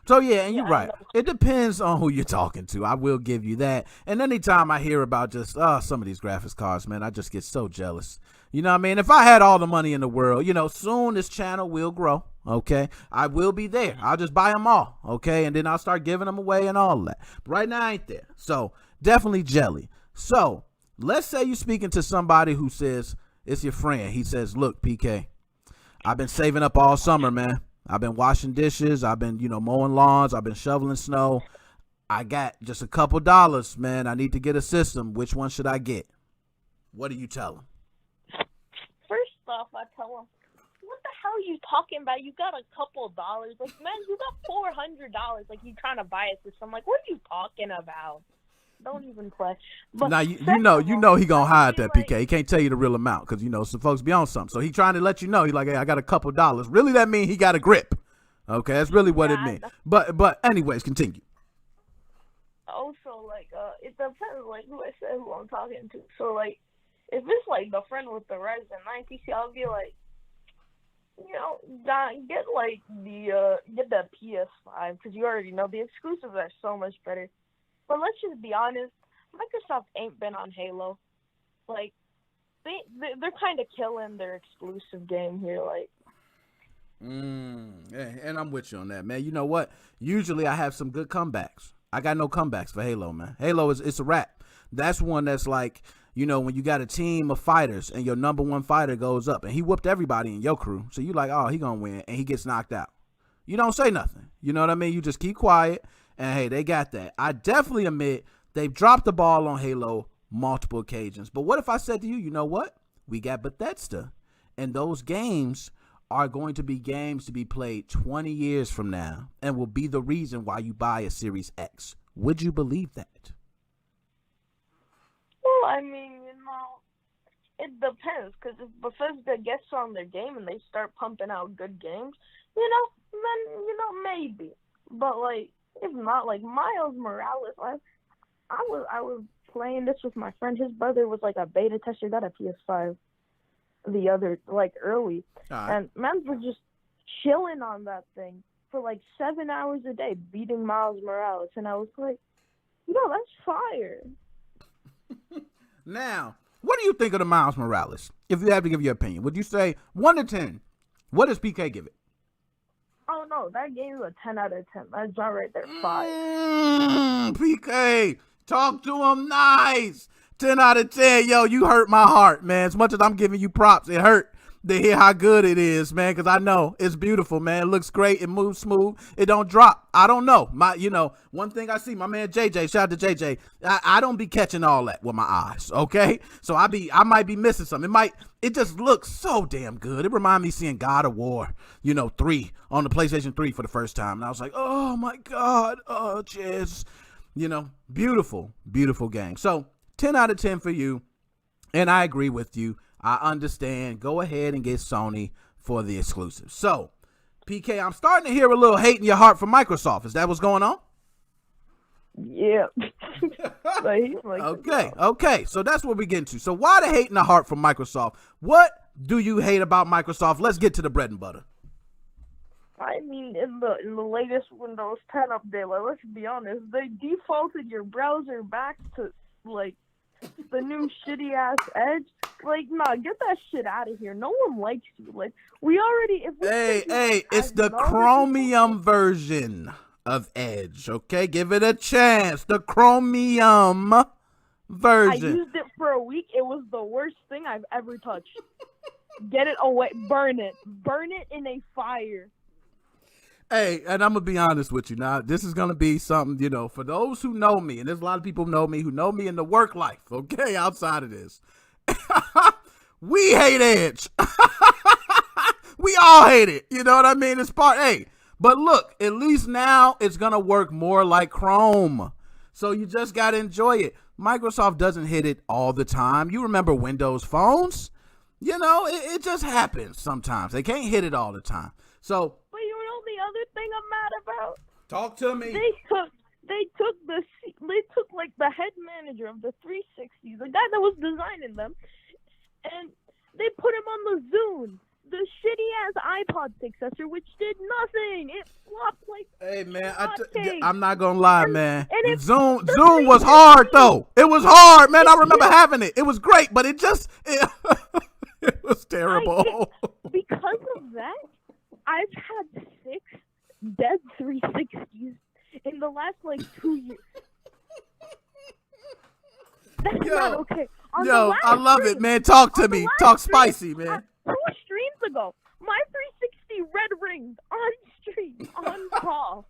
So, yeah, and you're right. It depends on who you're talking to. I will give you that. And anytime I hear about just some of these graphics cards, man, I just get so jealous. You know what I mean? If I had all the money in the world, you know, soon this channel will grow, okay? I will be there. I'll just buy them all, okay? And then I'll start giving them away and all that. But right now, I ain't there. So, definitely jelly. So, let's say you're speaking to somebody who says, it's your friend. He says, look, PK, I've been saving up all summer, man. I've been washing dishes. I've been, mowing lawns. I've been shoveling snow. I got just a couple dollars, man. I need to get a system. Which one should I get? What do you tell him? First off, I tell him, what the hell are you talking about? You got a couple dollars. Like, man, you got $400. Like, you trying to buy a system. Like, what are you talking about? Don't even play. But now you know he gonna hide that, PK. He can't tell you the real amount because some folks be on something. So he trying to let you know. He like, hey, I got a couple dollars. Really, that mean he got a grip. Okay, that's really what it means. But anyways, continue. Also, like, it depends, like, who I said who I'm talking to. So, like, if it's like the friend with the Ryzen 9 PC, I'll be like, get like get the PS5 because you already know the exclusives are so much better. But let's just be honest, Microsoft ain't been on Halo. Like, they're kind of killing their exclusive game here. Like, and I'm with you on that, man. You know what? Usually I have some good comebacks. I got no comebacks for Halo, man. Halo it's a wrap. That's one that's like, when you got a team of fighters and your number one fighter goes up and he whooped everybody in your crew. So you like, oh, he gonna win, and he gets knocked out. You don't say nothing. You know what I mean? You just keep quiet. And, hey, they got that. I definitely admit they've dropped the ball on Halo multiple occasions. But what if I said to you, you know what? We got Bethesda. And those games are going to be games to be played 20 years from now and will be the reason why you buy a Series X. Would you believe that? Well, I mean, it depends. Because if Bethesda gets on their game and they start pumping out good games, then, maybe. But, like, if not, like Miles Morales, I was playing this with my friend. His brother was like a beta tester, got a PS5 early. And man was just chilling on that thing for like 7 hours a day, beating Miles Morales. And I was like, that's fire. Now, what do you think of the Miles Morales? If you have to give your opinion, would you say 1 to 10? What does PK give it? Oh, no, that game is a 10 out of 10. That's not right there, 5. PK, talk to him nice. 10 out of 10. Yo, you hurt my heart, man. As much as I'm giving you props, it hurt to hear how good it is, man, because I know it's beautiful, man. It looks great. It moves smooth. It don't drop. I don't know. One thing I see, my man JJ, shout out to JJ, I don't be catching all that with my eyes, okay? So I might be missing something. It just looks so damn good. It reminds me seeing God of War, 3 on the PlayStation 3 for the first time. And I was like, oh my God, oh, cheers. Beautiful, beautiful game. So 10 out of 10 for you. And I agree with you. I understand. Go ahead and get Sony for the exclusive. So, PK, I'm starting to hear a little hate in your heart for Microsoft. Is that what's going on? Yeah. Okay. So that's what we get into. So why the hate in the heart for Microsoft? What do you hate about Microsoft? Let's get to the bread and butter. I mean, in the latest Windows 10 update, let's be honest, they defaulted your browser back to like the new shitty ass Edge. Like, nah, get that shit out of here. No one likes you. Like, it's the Chromium version of Edge, okay? Give it a chance. The Chromium version. I used it for a week. It was the worst thing I've ever touched. Get it away. Burn it. Burn it in a fire. Hey, and I'm gonna be honest with you now. This is gonna be something, for those who know me, and there's a lot of people who know me in the work life, okay, outside of this. We hate Edge. We all hate it. You know what I mean? It's part A. But look, at least now it's gonna work more like Chrome. So you just gotta enjoy it. Microsoft doesn't hit it all the time. You remember Windows phones? It just happens sometimes. They can't hit it all the time. So, but you know the other thing I'm mad about? Talk to me. They took like the head manager of the 360, the guy that was designing them, and they put him on the Zune, the shitty ass iPod successor, which did nothing. It flopped like. Hey man, I'm not gonna lie, man. And Zune was hard though. It was hard, man. I remember having it. It was great, but it was terrible. Because of that, I've had 6 dead 360s in the last 2 years. That's not okay. I love it, man. Talk to me. Talk spicy, man. 2 streams ago, my 360 red ringed on stream, on call.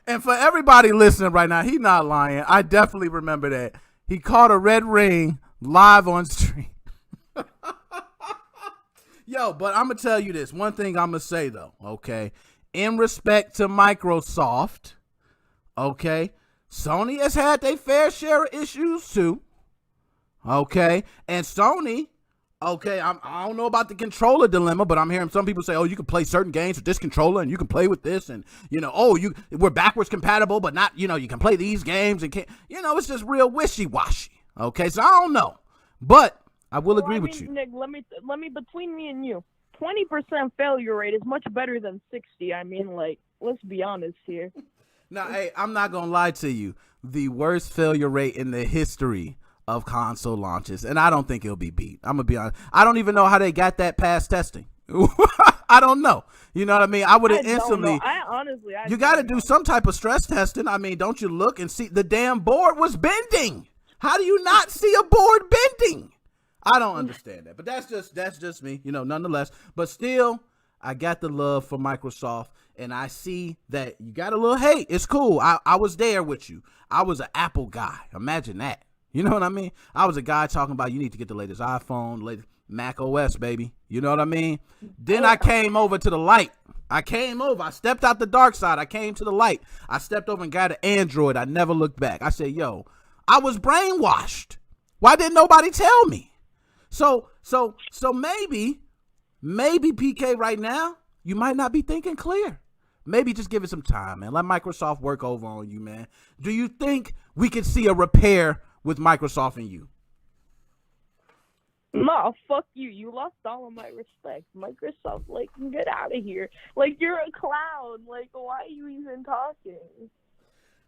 And for everybody listening right now, he's not lying. I definitely remember that. He caught a red ring live on stream. But I'm going to tell you this. One thing I'm going to say, though, okay? In respect to Microsoft, okay, Sony has had their fair share of issues, too. Okay? And Sony, okay, I don't know about the controller dilemma, but I'm hearing some people say, oh, you can play certain games with this controller, and you can play with this, and, we're backwards compatible, but not, you can play these games, and it's just real wishy-washy. Okay? So I don't know. But I will agree with you. Nick, let me between me and you, 20% failure rate is much better than 60. I mean, let's be honest here. Now, hey, I'm not gonna lie to you. The worst failure rate in the history of console launches, and I don't think it'll be beat. I'm gonna be honest. I don't even know how they got that past testing. I don't know. You know what I mean? I would have instantly. You got to do some type of stress testing. I mean, don't you look and see the damn board was bending? How do you not see a board bending? I don't understand that, but that's just me, nonetheless. But still, I got the love for Microsoft, and I see that you got a little hate. It's cool. I was there with you. I was an Apple guy. Imagine that. You know what I mean? I was a guy talking about you need to get the latest iPhone, latest Mac OS, baby. You know what I mean? Then I came over to the light. I stepped out the dark side. I came to the light. I stepped over and got an Android. I never looked back. I said, I was brainwashed. Why didn't nobody tell me? So maybe PK right now, you might not be thinking clear. Maybe just give it some time, man. Let Microsoft work over on you, man. Do you think we could see a repair with Microsoft and you? No, fuck you. You lost all of my respect. Microsoft, get out of here. You're a clown. Why are you even talking?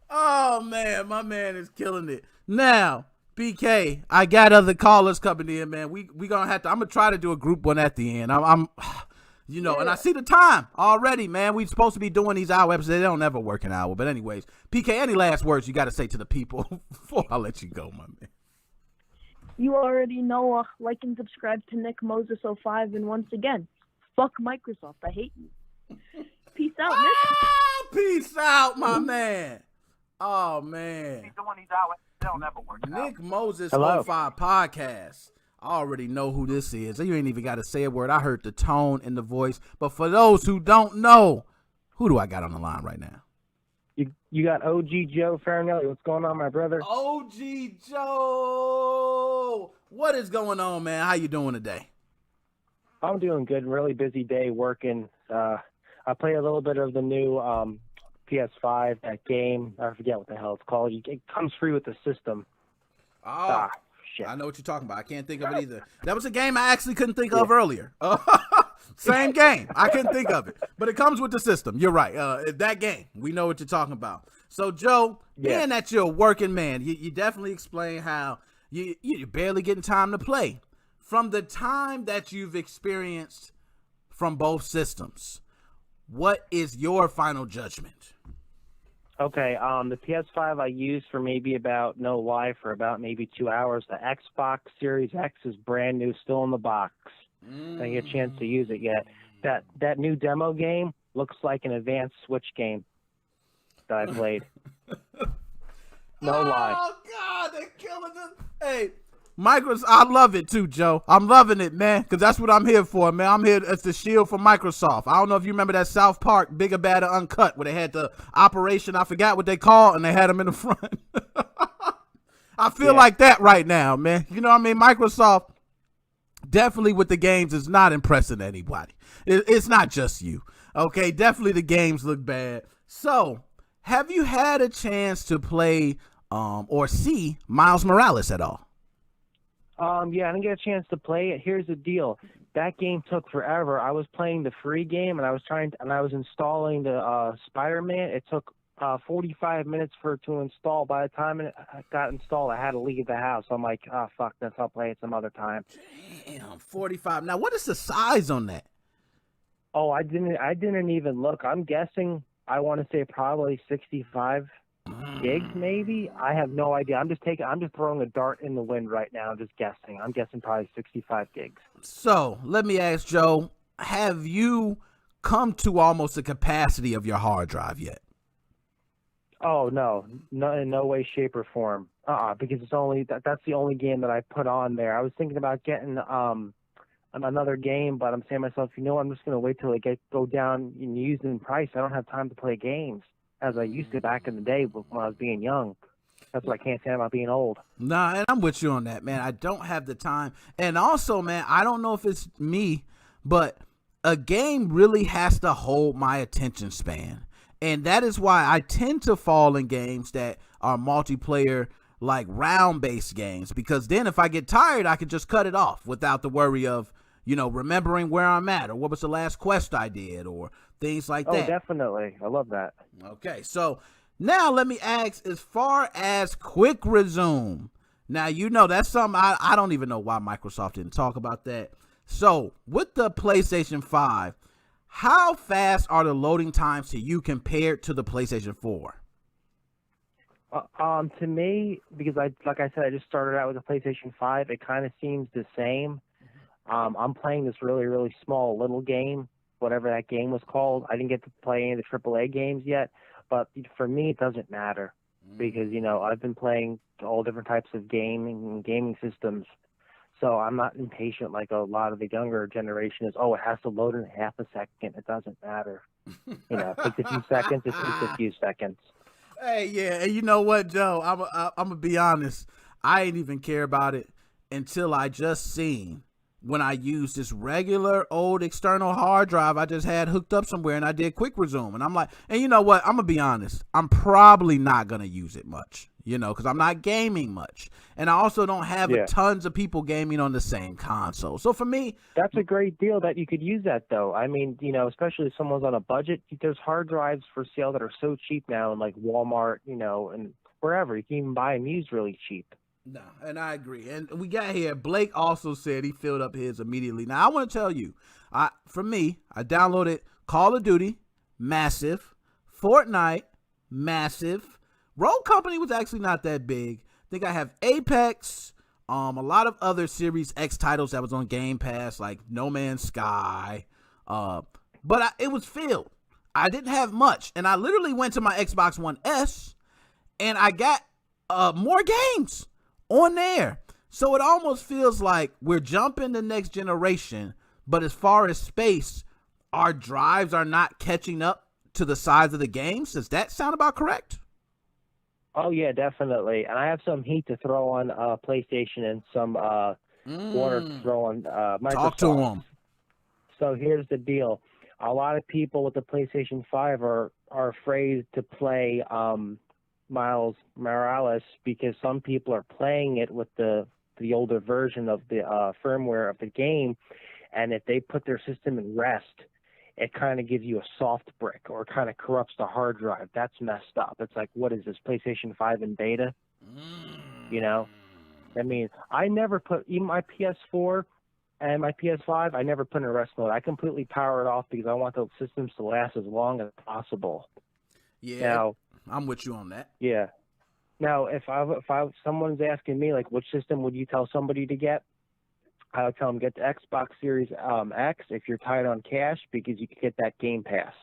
Oh, man, my man is killing it. Now, PK, I got other callers coming in, man. We gonna have to. I'm gonna try to do a group one at the end. And I see the time already, man. We supposed to be doing these hour episodes. They don't ever work an hour. But anyways, PK, any last words you got to say to the people before I let you go, my man? You already know. Like and subscribe to Nick Moses 05. And once again, fuck Microsoft. I hate you. Peace out, Nick. Peace out, my man. Oh man. He's the one he's out with. They'll never work Nick out. Moses Hello. 05 podcast. I already know who this is. You ain't even got to say a word. I heard the tone in the voice. But for those who don't know, who do I got on the line right now? You got OG Joe Farinelli. What's going on, my brother? OG Joe. What is going on, man? How you doing today? I'm doing good. Really busy day working. I played a little bit of the new PS5, that game. I forget what the hell it's called. It comes free with the system. Oh, shit. I know what you're talking about. I can't think of it either. That was a game I actually couldn't think of earlier. Same game. I couldn't think of it. But it comes with the system. You're right. That game. We know what you're talking about. So, Joe, being that you're a working man, you definitely explain how you're barely getting time to play. From the time that you've experienced from both systems, what is your final judgment? Okay, the PS5 I used for maybe about, no lie, for about maybe 2 hours. The Xbox Series X is brand new, still in the box. I didn't get a chance to use it yet. That new demo game, looks like an advanced Switch game that I played. No lie. Oh God, they're killing them. Hey, Microsoft, I love it too, Joe. I'm loving it, man, because that's what I'm here for, man. I'm here as the shield for Microsoft. I don't know if you remember that South Park Bigger, Badder, Uncut, where they had the operation, I forgot what they called, and they had them in the front. I feel like that right now, man. You know what I mean? Microsoft definitely with the games is not impressing anybody. It's not just you. Okay, definitely the games look bad. So, have you had a chance to play or see Miles Morales at all? Yeah, I didn't get a chance to play it. Here's the deal. That game took forever. I was playing the free game, and I was installing the Spider-Man. It took 45 minutes for it to install. By the time it got installed, I had to leave the house. I'm like, oh, fuck this. I'll play it some other time. Damn, 45. Now, what is the size on that? Oh, I didn't even look. I'm guessing, I want to say probably 65 gigs, maybe. I have no idea. I'm just throwing a dart in the wind right now. I'm just guessing. I'm guessing probably 65 gigs. So let me ask Joe, have you come to almost the capacity of your hard drive yet? Oh no, in no way, shape, or form. Because it's only that's the only game that I put on there. I was thinking about getting another game, but I'm saying to myself, you know, I'm just gonna wait till it go down in use in price. I don't have time to play games as I used to back in the day when I was being young. That's what I can't say about being old. Nah, and I'm with you on that, man. I don't have the time. And also, man, I don't know if it's me, but a game really has to hold my attention span. And that is why I tend to fall in games that are multiplayer, like round-based games. Because then if I get tired, I can just cut it off without the worry of, you know, remembering where I'm at or what was the last quest I did or things like that. Oh, definitely. I love that. Okay, so now let me ask, as far as quick resume, now, you know, that's something I don't even know why Microsoft didn't talk about that. So with the PlayStation 5, how fast are the loading times to you compared to the PlayStation 4? To me, because like I said, I just started out with the PlayStation 5, it kind of seems the same. I'm playing this really, really small little game, whatever that game was called. I didn't get to play any of the AAA games yet, but for me, it doesn't matter because, you know, I've been playing all different types of gaming systems, so I'm not impatient like a lot of the younger generation is. Oh, it has to load in half a second. It doesn't matter. You know, it takes a few seconds. It takes a few seconds. Hey, yeah, and you know what, Joe? I'm gonna be honest. I ain't even care about it until I just seen when I used this regular old external hard drive I just had hooked up somewhere, and I did quick resume, and I'm like, and you know what? I'm gonna be honest. I'm probably not gonna use it much, you know, because I'm not gaming much, and I also don't have tons of people gaming on the same console. So for me, that's a great deal that you could use that though. I mean, you know, especially if someone's on a budget, there's hard drives for sale that are so cheap now, in like Walmart, you know, and wherever you can even buy them used really cheap. No, and I agree. And we got here, Blake also said he filled up his immediately. Now, I want to tell you, for me, I downloaded Call of Duty, massive, Fortnite, massive. Rogue Company was actually not that big. I think I have Apex, a lot of other Series X titles that was on Game Pass, like No Man's Sky. But it was filled. I didn't have much. And I literally went to my Xbox One S, and I got more games on there. So it almost feels like we're jumping the next generation, but as far as space, our drives are not catching up to the size of the games. Does that sound about correct? Oh yeah, definitely. And I have some heat to throw on PlayStation and some water to throw on Microsoft. Talk to them. So here's the deal. A lot of people with the PlayStation 5 are afraid to play Miles Morales because some people are playing it with the older version of the firmware of the game, and if they put their system in rest, it kind of gives you a soft brick or kind of corrupts the hard drive. That's messed up. It's like, what is this, PlayStation 5 in beta? You know? I mean, I never put, even my PS4 and my PS5, I never put in rest mode. I completely power it off because I want the systems to last as long as possible. Yeah. Now, I'm with you on that. Yeah. Now, if someone's asking me, like, which system would you tell somebody to get? I would tell them get the Xbox Series X if you're tight on cash because you can get that Game Pass.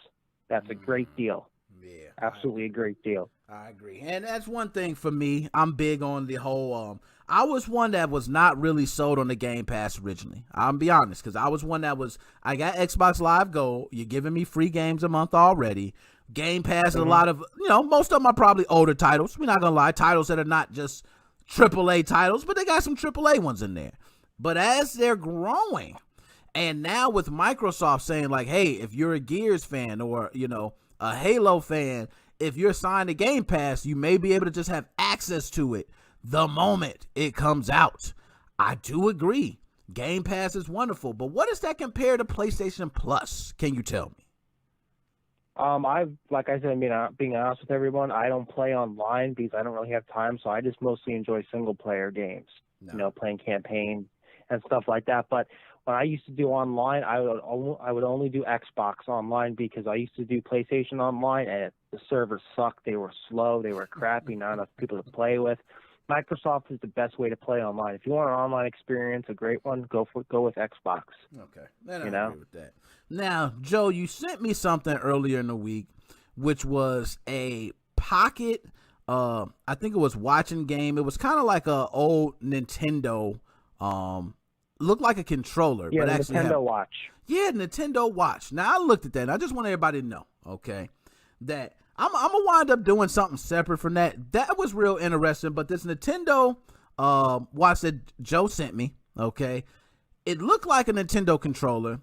That's a great deal. Yeah, Absolutely a great deal. I agree. And that's one thing for me. I'm big on the whole I was one that was not really sold on the Game Pass originally. I'll be honest, because I was one that was, I got Xbox Live Gold. You're giving me free games a month already. Game Pass, a lot of, most of them are probably older titles. We're not going to lie. Titles that are not just AAA titles, but they got some AAA ones in there. But as they're growing, and now with Microsoft saying like, hey, if you're a Gears fan or, a Halo fan, if you're signed to Game Pass, you may be able to just have access to it the moment it comes out. I do agree. Game Pass is wonderful, but what does that compare to PlayStation Plus? Can you tell me? Like I said, being honest with everyone, I don't play online because I don't really have time, so I just mostly enjoy single player games. Playing campaign and stuff like that. But when I used to do online, I would only do Xbox online because I used to do PlayStation online and the servers sucked. They were slow. They were crappy. Not enough people to play with. Microsoft is the best way to play online. If you want an online experience, a great one, go with Xbox. Okay, then I agree with that. Now, Joe, you sent me something earlier in the week, which was a pocket. I think it was watching game. It was kind of like a old Nintendo. Looked like a controller, yeah, but the actually Nintendo Watch. Yeah, Nintendo Watch. Now I looked at that, and I just want everybody to know, okay, that I'm gonna wind up doing something separate from that. That was real interesting. But this Nintendo watch that Joe sent me, okay, it looked like a Nintendo controller,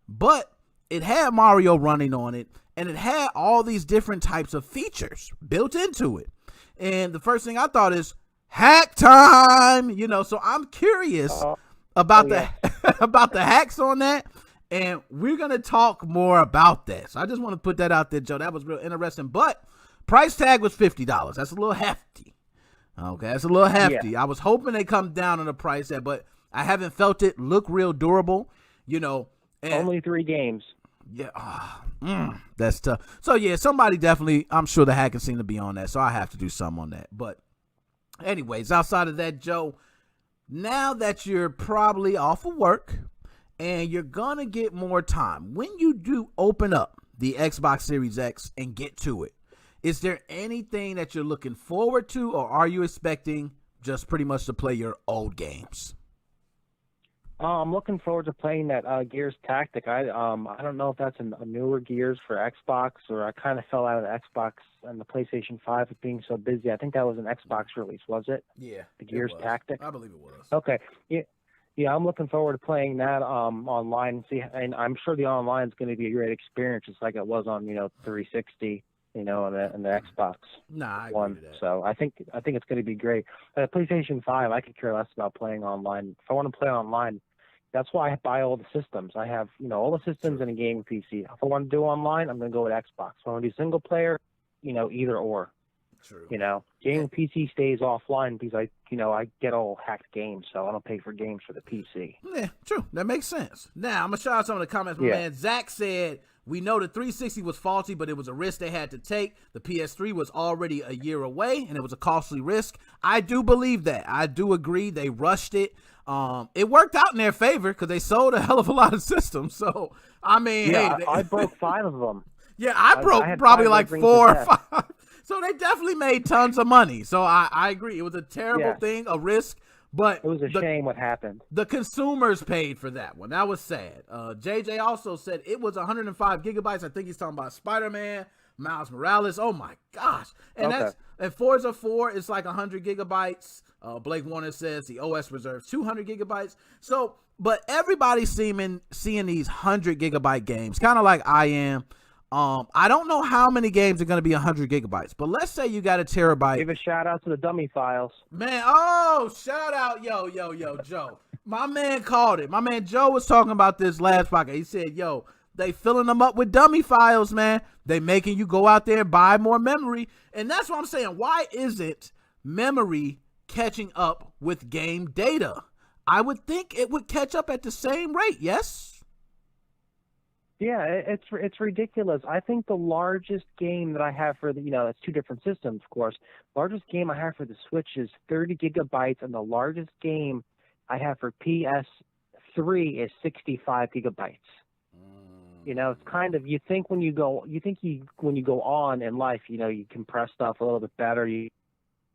but it had Mario running on it, and it had all these different types of features built into it. And the first thing I thought is hack time, So I'm curious about about the hacks on that. And we're going to talk more about that. So I just want to put that out there, Joe. That was real interesting. But price tag was $50. That's a little hefty. Okay, that's a little hefty. Yeah. I was hoping they come down on the price tag, but I haven't felt it look real durable, And only 3 games. Yeah. That's tough. So, yeah, somebody definitely, I'm sure the hackers seem to be on that. So I have to do something on that. But anyways, outside of that, Joe, now that you're probably off of work, and you're going to get more time, when you do open up the Xbox Series X and get to it, is there anything that you're looking forward to, or are you expecting just pretty much to play your old games? I'm looking forward to playing that Gears Tactic. I don't know if that's a newer Gears for Xbox, or I kind of fell out of the Xbox and the PlayStation 5 with being so busy. I think that was an Xbox release, was it? Yeah. The Gears Tactic? I believe it was. Okay. Yeah, I'm looking forward to playing that online. And I'm sure the online is going to be a great experience, just like it was on 360, and the Xbox One. So I think it's going to be great. PlayStation 5, I could care less about playing online. If I want to play online, that's why I buy all the systems. I have all the systems in a gaming PC. If I want to do online, I'm going to go with Xbox. If I want to do single player, either or. True. Gaming PC stays offline because I get all hacked games, so I don't pay for games for the PC. Yeah, true. That makes sense. Now, I'm going to shout out some of the comments. My man Zach said, we know the 360 was faulty, but it was a risk they had to take. The PS3 was already a year away, and it was a costly risk. I do believe that. I do agree. They rushed it. It worked out in their favor because they sold a hell of a lot of systems. So, I mean, I broke 5 of them. Yeah, I broke probably like 4 or 5. So they definitely made tons of money. So I agree. It was a terrible thing, a risk, but it was a shame what happened. The consumers paid for that one. That was sad. JJ also said it was 105 gigabytes. I think he's talking about Spider-Man, Miles Morales. Oh my gosh. And and Forza 4 is like 100 gigabytes. Blake Warner says the OS reserves 200 gigabytes. So, but everybody's seeing these 100 gigabyte games, kind of like I am. I don't know how many games are going to be 100 gigabytes, but let's say you got a terabyte. Give a shout out to the dummy files. Man, shout out, yo, Joe. My man called it. My man Joe was talking about this last podcast. He said, they filling them up with dummy files, man. They making you go out there and buy more memory. And that's what I'm saying. Why isn't memory catching up with game data? I would think it would catch up at the same rate, yes? Yeah, it's ridiculous. I think the largest game that I have for it's 2 different systems, of course. Largest game I have for the Switch is 30 gigabytes, and the largest game I have for PS3 is 65 gigabytes. You know, it's kind of, you think when you go on in life, you know, you compress stuff a little bit better. You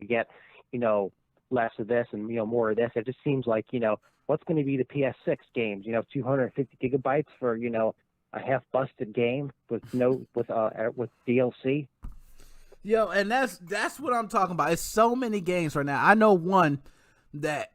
get, you know, less of this and, you know, more of this. It just seems like, you know, what's going to be the PS6 games? You know, 250 gigabytes for, you know, a half busted game with DLC. Yo, and that's what I'm talking about. It's so many games right now. I know one that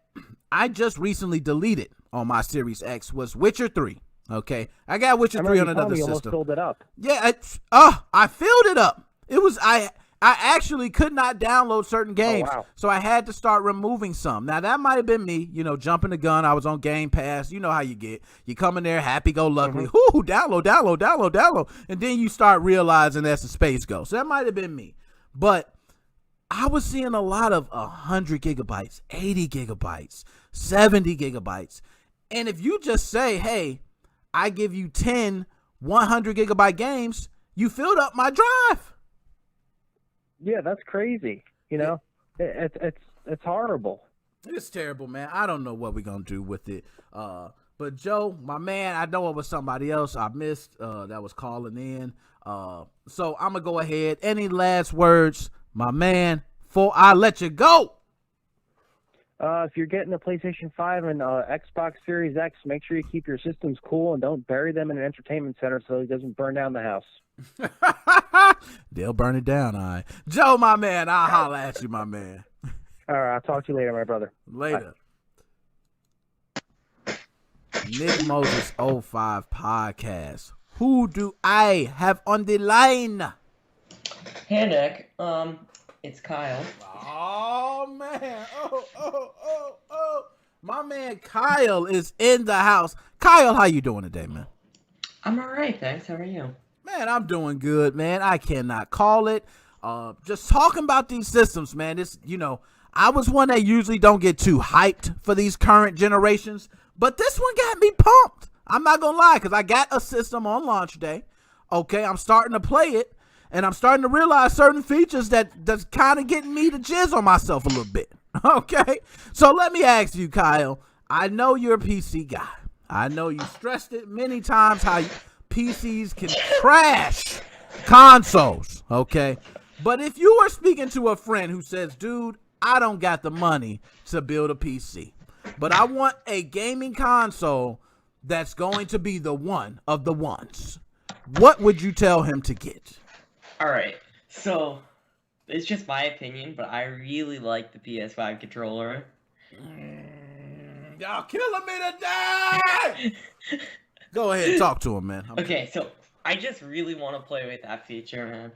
I just recently deleted on my Series X was Witcher 3. Okay, I got Witcher 3 on another system. Almost filled it up. Yeah, I filled it up. It was I actually could not download certain games, so I had to start removing some. Now that might have been me, you know, jumping the gun. I was on Game Pass. You know how you get. You come in there happy go lucky, download, and then you start realizing that's a space go. So that might have been me, but I was seeing a lot of 100 gigabytes, 80 gigabytes, 70 gigabytes, and if you just say, hey, I give you 10 100 gigabyte games, you filled up my drive. Yeah, that's crazy. You know, it's horrible. It's terrible, man. I don't know what we're going to do with it. But Joe, my man, I know it was somebody else I missed that was calling in. So I'm going to go ahead. Any last words, my man, before I let you go? If you're getting a PlayStation 5 and Xbox Series X, make sure you keep your systems cool and don't bury them in an entertainment center so it doesn't burn down the house. They'll burn it down, all right. Joe, my man, I'll holler at you, my man. All right, I'll talk to you later, my brother. Later. Bye. Nick Moses 05 podcast. Who do I have on the line? Hey, Nick. It's Kyle. Oh, man. Oh. My man Kyle is in the house. Kyle, how you doing today, man? I'm all right, thanks. How are you? Man, I'm doing good, man. I cannot call it. Just talking about these systems, man. This, you know, I was one that usually don't get too hyped for these current generations, but this one got me pumped. I'm not going to lie, because I got a system on launch day. Okay, I'm starting to play it. And I'm starting to realize certain features that's kind of getting me to jizz on myself a little bit. Okay? So let me ask you, Kyle. I know you're a PC guy. I know you stressed it many times how PCs can trash consoles. Okay? But if you were speaking to a friend who says, dude, I don't got the money to build a PC, but I want a gaming console that's going to be the one of the ones, what would you tell him to get? Alright, so, it's just my opinion, but I really like the PS5 controller. Y'all killing me today! Go ahead, talk to him, man. Okay, so, I just really want to play with that feature, man.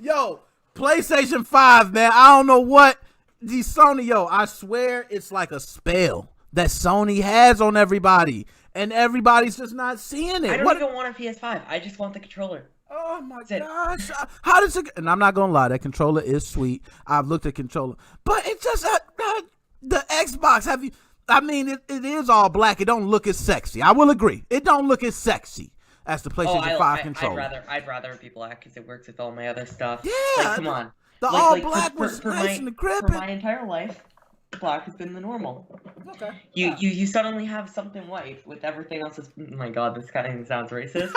Yo, PlayStation 5, man, I don't know what these Sony, I swear it's like a spell that Sony has on everybody. And everybody's just not seeing it. I don't even want a PS5. I just want the controller. Oh my gosh. How does it... And I'm not going to lie. That controller is sweet. I've looked at controller. But it's just... the Xbox, have you... I mean, it is all black. It don't look as sexy. I will agree. It don't look as sexy as the PlayStation 5 controller. I'd rather it be black because it works with all my other stuff. Yeah. Like, come on. The all black was nice and For my entire life, black has been the normal. Okay. You suddenly have something white with everything else. Oh my god, this kind of sounds racist.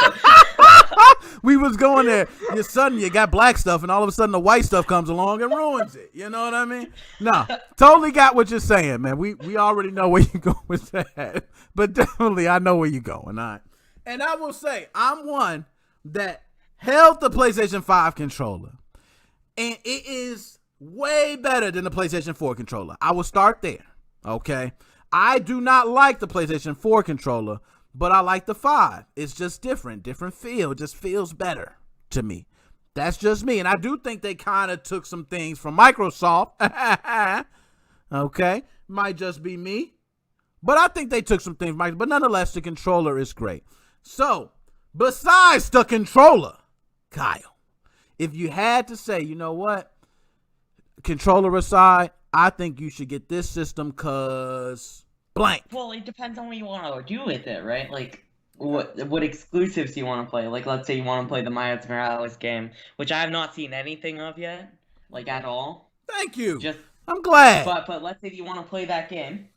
We was going there. You got black stuff, and all of a sudden the white stuff comes along and ruins it. You know what I mean? No, totally got what you're saying, man. We already know where you go with that, but definitely I know where you're going. All right. And I will say I'm one that held the PlayStation 5 controller, and it is way better than the PlayStation 4 controller. I will start there. Okay. I do not like the PlayStation 4 controller, but I like the 5. It's just different feel. It just feels better to me. That's just me. And I do think they kind of took some things from Microsoft. Okay. Might just be me. But I think they took some things from Microsoft. But nonetheless, the controller is great. So, besides the controller, Kyle, if you had to say, you know what? Controller aside, I think you should get this system because blank. Well, it depends on what you want to do with it, right? Like, what exclusives do you want to play? Like, let's say you want to play the Miles Morales game, which I have not seen anything of yet, like, at all. Thank you. Just, I'm glad. But let's say you want to play that game.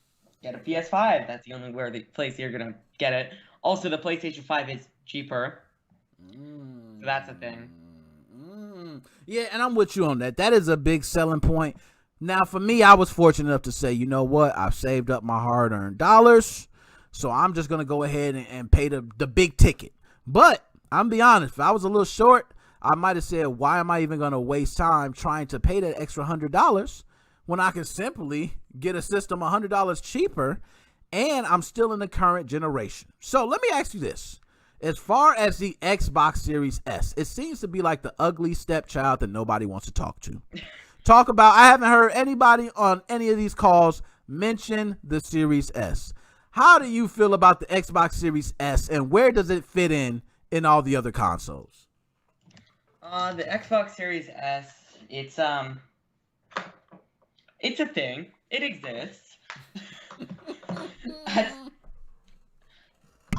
get a PS5. That's the only place you're gonna get it. Also, the PlayStation 5 is cheaper. So that's a thing. Yeah, and I'm with you on that. That is a big selling point. Now, for me, I was fortunate enough to say, you know what? I've saved up my hard-earned dollars, so I'm just going to go ahead and pay the big ticket. But I'm be honest, if I was a little short, I might have said, why am I even going to waste time trying to pay that extra $100 when I can simply get a system $100 cheaper, and I'm still in the current generation? So let me ask you this. As far as the Xbox Series S, it seems to be like the ugly stepchild that nobody wants to talk to. I haven't heard anybody on any of these calls mention the Series S. How do you feel about the Xbox Series S, and where does it fit in all the other consoles? The Xbox Series S, it's a thing. It exists.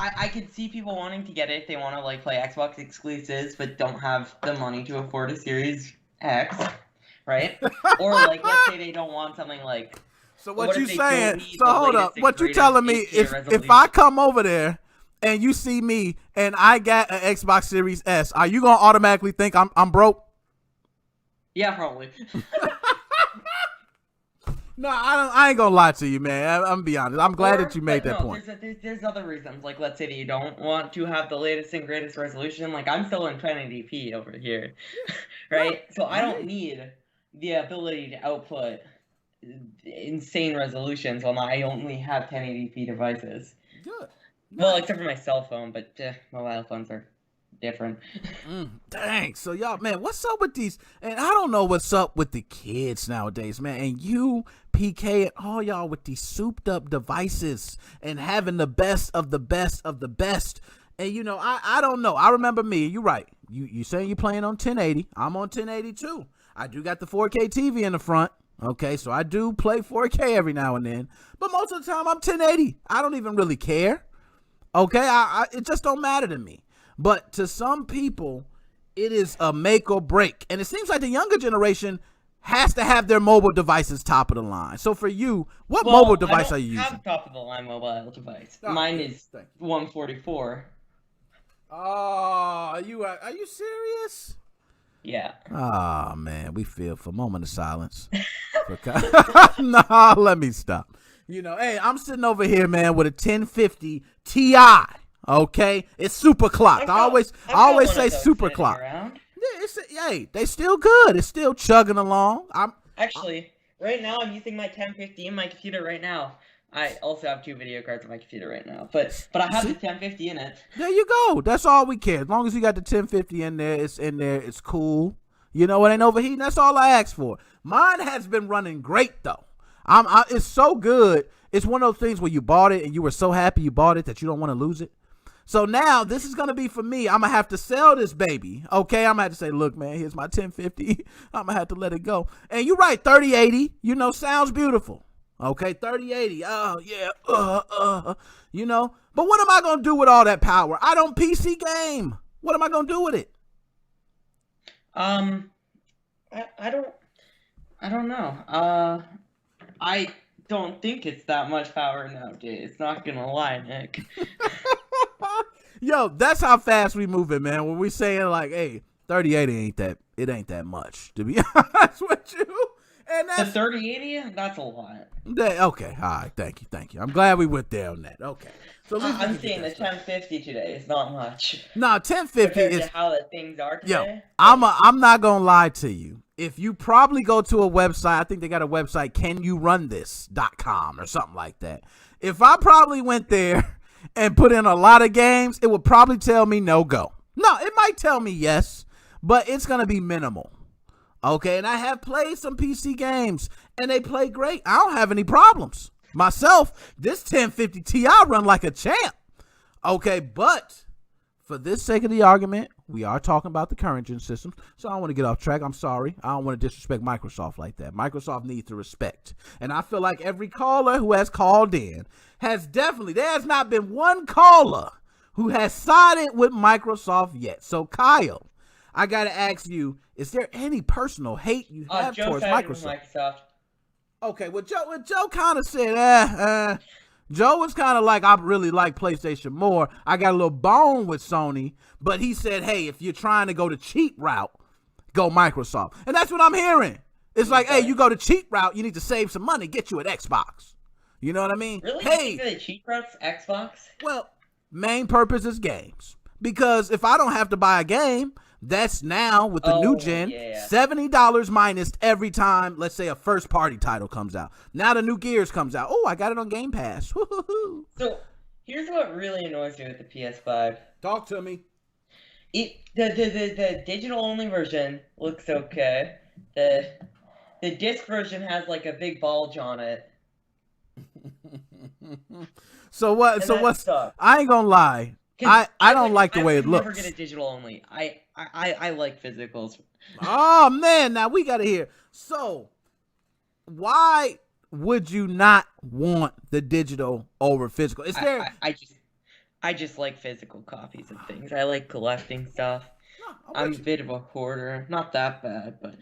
I could see people wanting to get it if they want to like play Xbox exclusives but don't have the money to afford a Series X, right? Or like let's say they don't want something like. So what you saying? So hold up. What you telling me? If I come over there and you see me and I got an Xbox Series S, are you gonna automatically think I'm broke? Yeah, probably. No, I ain't gonna lie to you, man. I'm gonna be honest. I'm glad that you made that point. There's other reasons. Like, let's say that you don't want to have the latest and greatest resolution. Like, I'm still in 1080p over here, right? So I don't need the ability to output insane resolutions when I only have 1080p devices. Good. Well, except for my cell phone, but mobile phones are different. Dang. So y'all, man, what's up with these? And I don't know what's up with the kids nowadays, man. And you, PK, and all y'all with these souped up devices and having the best of the best of the best. And you know, I don't know. I remember me. You're right. You saying you playing on 1080? I'm on 1080 too. I do got the 4K TV in the front. Okay, so I do play 4K every now and then, but most of the time I'm 1080. I don't even really care. Okay, it just don't matter to me. But to some people, it is a make or break. And it seems like the younger generation has to have their mobile devices top of the line. So for you, what mobile device are you using? I don't have top of the line mobile device. Mine is 144. Oh, are you serious? Yeah. Oh, man, we feel for a moment of silence. No, let me stop. You know, hey, I'm sitting over here, man, with a 1050 Ti. Okay, it's super clocked. I always say super clocked. Yeah, hey, they still good. It's still chugging along. Actually, right now I'm using my 1050 in my computer right now. I also have 2 video cards on my computer right now, but I have the 1050 in it. There you go. That's all we care. As long as you got the 1050 in there, it's cool. You know, it ain't overheating. That's all I ask for. Mine has been running great though. It's so good. It's one of those things where you bought it and you were so happy you bought it that you don't want to lose it. So now this is going to be for me. I'm going to have to sell this baby. Okay. I'm going to have to say, look, man, here's my 1050. I'm going to have to let it go. And you're right. 3080, you know, sounds beautiful. Okay. 3080. Oh yeah. You know, but what am I going to do with all that power? I don't PC game. What am I going to do with it? I don't know. I don't think it's that much power nowadays. Not gonna lie, Nick. Yo, that's how fast we moving, man. When we saying like, hey, 3080 ain't that much, to be honest with you. And that's the 3080, that's a lot. Okay, all right, thank you. I'm glad we went there on that. Okay. So I'm saying the 1050 today is not much. No, 1050 is to how the things are today. Yo, I'm not gonna lie to you. If you probably go to a website, I think they got a website, canyouRunThis.com or something like that. If I probably went there and put in a lot of games, it would probably tell me no go. No, it might tell me yes, but it's going to be minimal. Okay, and I have played some PC games, and they play great. I don't have any problems. Myself, this 1050 Ti run like a champ. Okay, but for this sake of the argument, we are talking about the current gen systems, so I don't want to get off track. I'm sorry. I don't want to disrespect Microsoft like that. Microsoft needs to respect. And I feel like every caller who has called in there has not been one caller who has sided with Microsoft yet. So, Kyle, I got to ask you, is there any personal hate you have towards Microsoft? Microsoft? Okay, well, Joe kind of said, Joe was kind of like, I really like PlayStation more. I got a little bone with Sony, but he said, hey, if you're trying to go the cheap route, go Microsoft. And that's what I'm hearing. It's like, hey, you go the cheap route, you need to save some money, get you an Xbox. You know what I mean? Really? Hey, You think the cheap route's Xbox? well, main purpose is games. Because if I don't have to buy a game, that's now with the new gen, $70 minus every time, let's say, a first party title comes out. Now the new Gears comes out. Oh, I got it on Game Pass. Woo-hoo-hoo. So here's what really annoys me with the PS5. Talk to me. The digital only version looks okay. The disc version has like a big bulge on it. So what? And So that what's? sucks. I ain't gonna lie. I don't like the way it looks. I would never get a digital only. I like physicals. Oh man, now we gotta hear. So why would you not want the digital over physical? Is there? I just like physical copies of things. I like collecting stuff. I'm a bit of a hoarder. Not that bad, but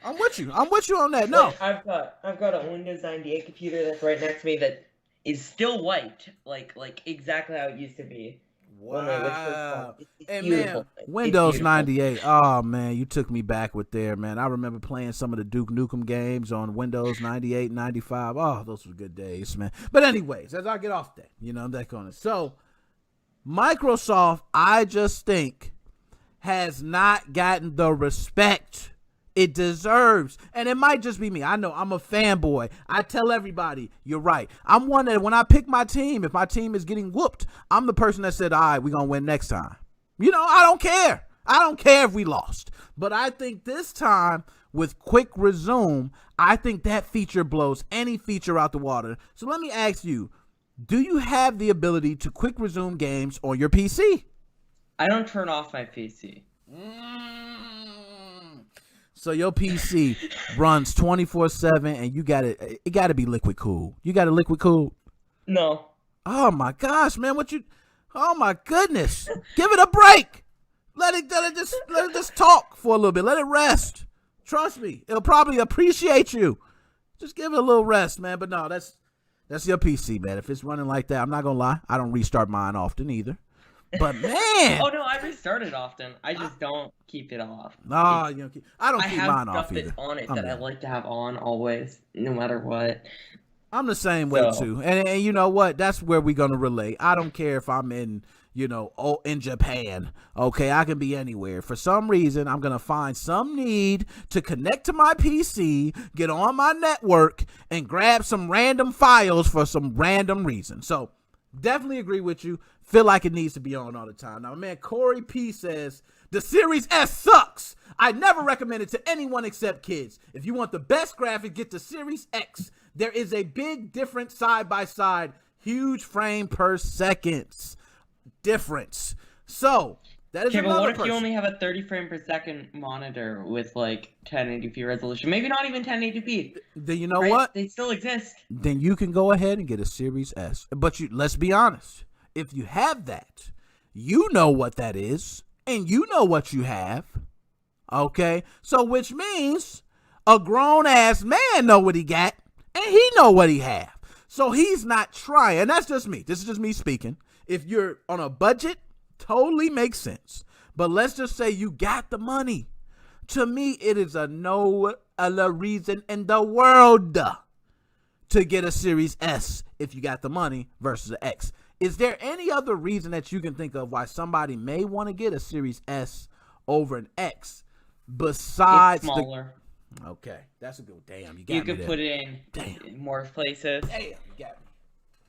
I'm with you. I'm with you on that. No, I've got a Windows 98 computer that's right next to me that is still white, like exactly how it used to be. wow. It's And beautiful. man, It's Windows beautiful. 98. Oh man, you took me backward there, man. I remember playing some of the Duke Nukem games on Windows 98, 95. Oh, those were good days, man. But anyways, as I get off that, that kind of. So Microsoft, I just think, has not gotten the respect it deserves. And it might just be me. I know I'm a fanboy. I tell everybody, you're right. I'm one that when I pick my team, if my team is getting whooped, I'm the person that said, all right, we're going to win next time. I don't care. I don't care if we lost. But I think this time with Quick Resume, I think that feature blows any feature out the water. So let me ask you, do you have the ability to quick resume games on your PC? I don't turn off my PC. So your PC runs 24/7, and you got it got to be liquid cool. You got a liquid cool? No. Oh my gosh, man! Oh my goodness! Give it a break. Let it just talk for a little bit. Let it rest. Trust me, it'll probably appreciate you. Just give it a little rest, man. But no, that's your PC, man. If it's running like that, I'm not gonna lie. I don't restart mine often either. But man, Oh no, I restart it often. I just don't keep it off. no, I don't keep I mine have off stuff either. that's on it I'm that I in. like to have on always, no matter what. I'm the same way So- too, and you know what? That's where we're gonna relate. I don't care if I'm in, in Japan. Okay, I can be anywhere. For some reason, I'm gonna find some need to connect to my PC, get on my network, and grab some random files for some random reason. So, definitely agree with you. Feel like it needs to be on all the time. Now, man, Corey P says the Series S sucks. I never recommend it to anyone except kids. If you want the best graphics, get the Series X. There is a big difference side by side, huge frame per seconds difference. So that is Okay, but another what if person. you only have a 30 frame per second monitor with like 1080p resolution? Maybe not even 1080p. Then you know right? what? They still exist. Then you can go ahead and get a Series S. But let's be honest. If you have that, you know what that is, and you know what you have. Okay? So which means a grown-ass man know what he got, and he know what he have. So he's not trying. That's just me. This is just me speaking. If you're on a budget, totally makes sense. But let's just say you got the money. To me, it is a no other reason in the world to get a Series S if you got the money versus an X. Is there any other reason that you can think of why somebody may want to get a Series S over an X besides It's smaller. Okay, that's a good. Damn, you got You me could there. put it in more places. Damn, you got me.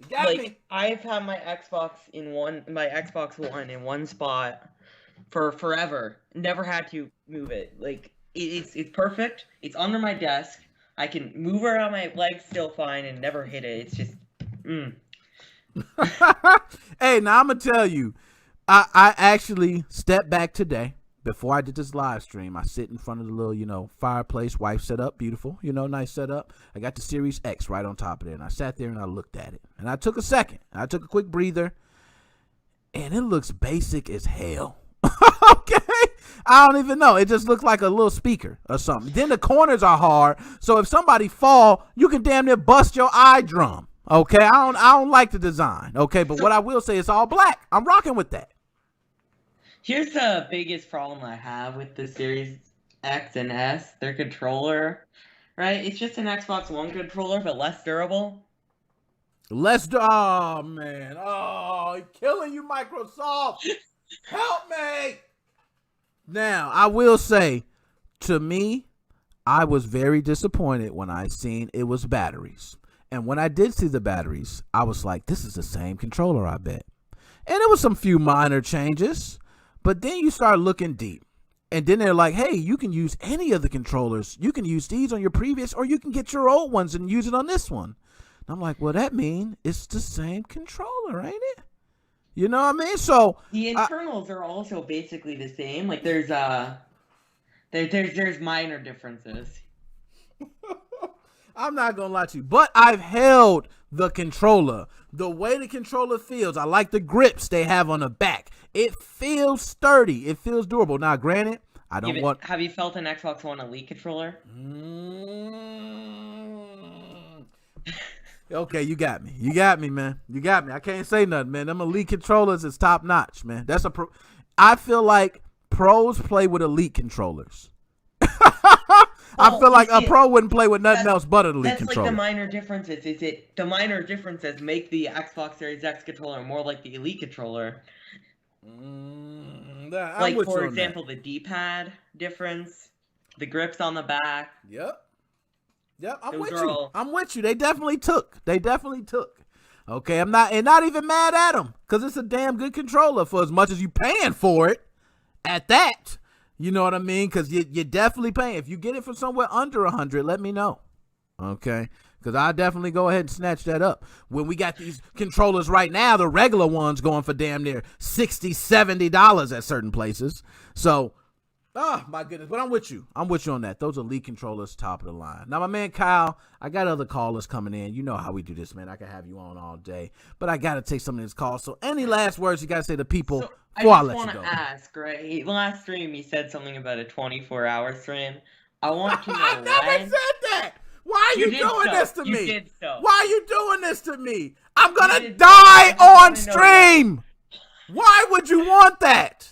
You got Like me. I've had my Xbox One in one spot for forever. Never had to move it. Like it's perfect. It's under my desk. I can move around my legs still fine and never hit it. It's just Hey, now I'm gonna tell you, I actually stepped back today before I did this live stream. I sit in front of the little, fireplace, wife set up, beautiful, nice setup. I got the Series X right on top of it, and I sat there and I looked at it, and I took a second. I took a quick breather, and it looks basic as hell. Okay, I don't even know. It just looks like a little speaker or something. Then the corners are hard, so if somebody fall, you can damn near bust your eye drum. Okay, I don't like the design. Okay, but what I will say is all black. I'm rocking with that. Here's the biggest problem I have with the Series X and S. Their controller, right? It's just an Xbox One controller, but less durable. Oh man, oh, killing you, Microsoft. Help me. Now, I will say, to me, I was very disappointed when I seen it was batteries. And when I did see the batteries, I was like, this is the same controller, I bet. And it was some few minor changes, but then you start looking deep. And then they're like, hey, you can use any of the controllers. You can use these on your previous, or you can get your old ones and use it on this one. And I'm like, well, that means it's the same controller, ain't it? You know what I mean? So the internals are also basically the same. Like there's minor differences. I'm not gonna lie to you, but I've held the controller. The way the controller feels, I like the grips they have on the back. It feels sturdy. It feels durable. Now, granted, I don't want. Have you felt an Xbox One Elite controller? Okay, you got me. You got me, man. You got me. I can't say nothing, man. Them Elite controllers is top notch, man. I feel like pros play with Elite controllers. I feel like a pro wouldn't play with nothing else but an Elite controller. That's like the minor differences. The minor differences make the Xbox Series X controller more like the Elite controller. Like, for example, the D-pad difference, the grips on the back. Yep, I'm with you. I'm with you. They definitely took. Okay, I'm not even mad at them because it's a damn good controller for as much as you paying for it. At that, you know what I mean? Because you're definitely paying. If you get it for somewhere under $100, let me know. Okay, because I definitely go ahead and snatch that up. When we got these controllers right now, the regular ones going for damn near $60, $70 at certain places. So. Oh, my goodness. But I'm with you. I'm with you on that. Those Elite controllers, top of the line. Now, my man Kyle, I got other callers coming in. You know how we do this, man. I can have you on all day. But I got to take some of this call. So any last words you got to say to people before I let you go? I just want to ask, right? Last stream, you said something about a 24-hour stream. I want to know I never said that. Why are you doing this to me? You did so. Why are you doing this to me? I'm going to die on stream. Why would you want that?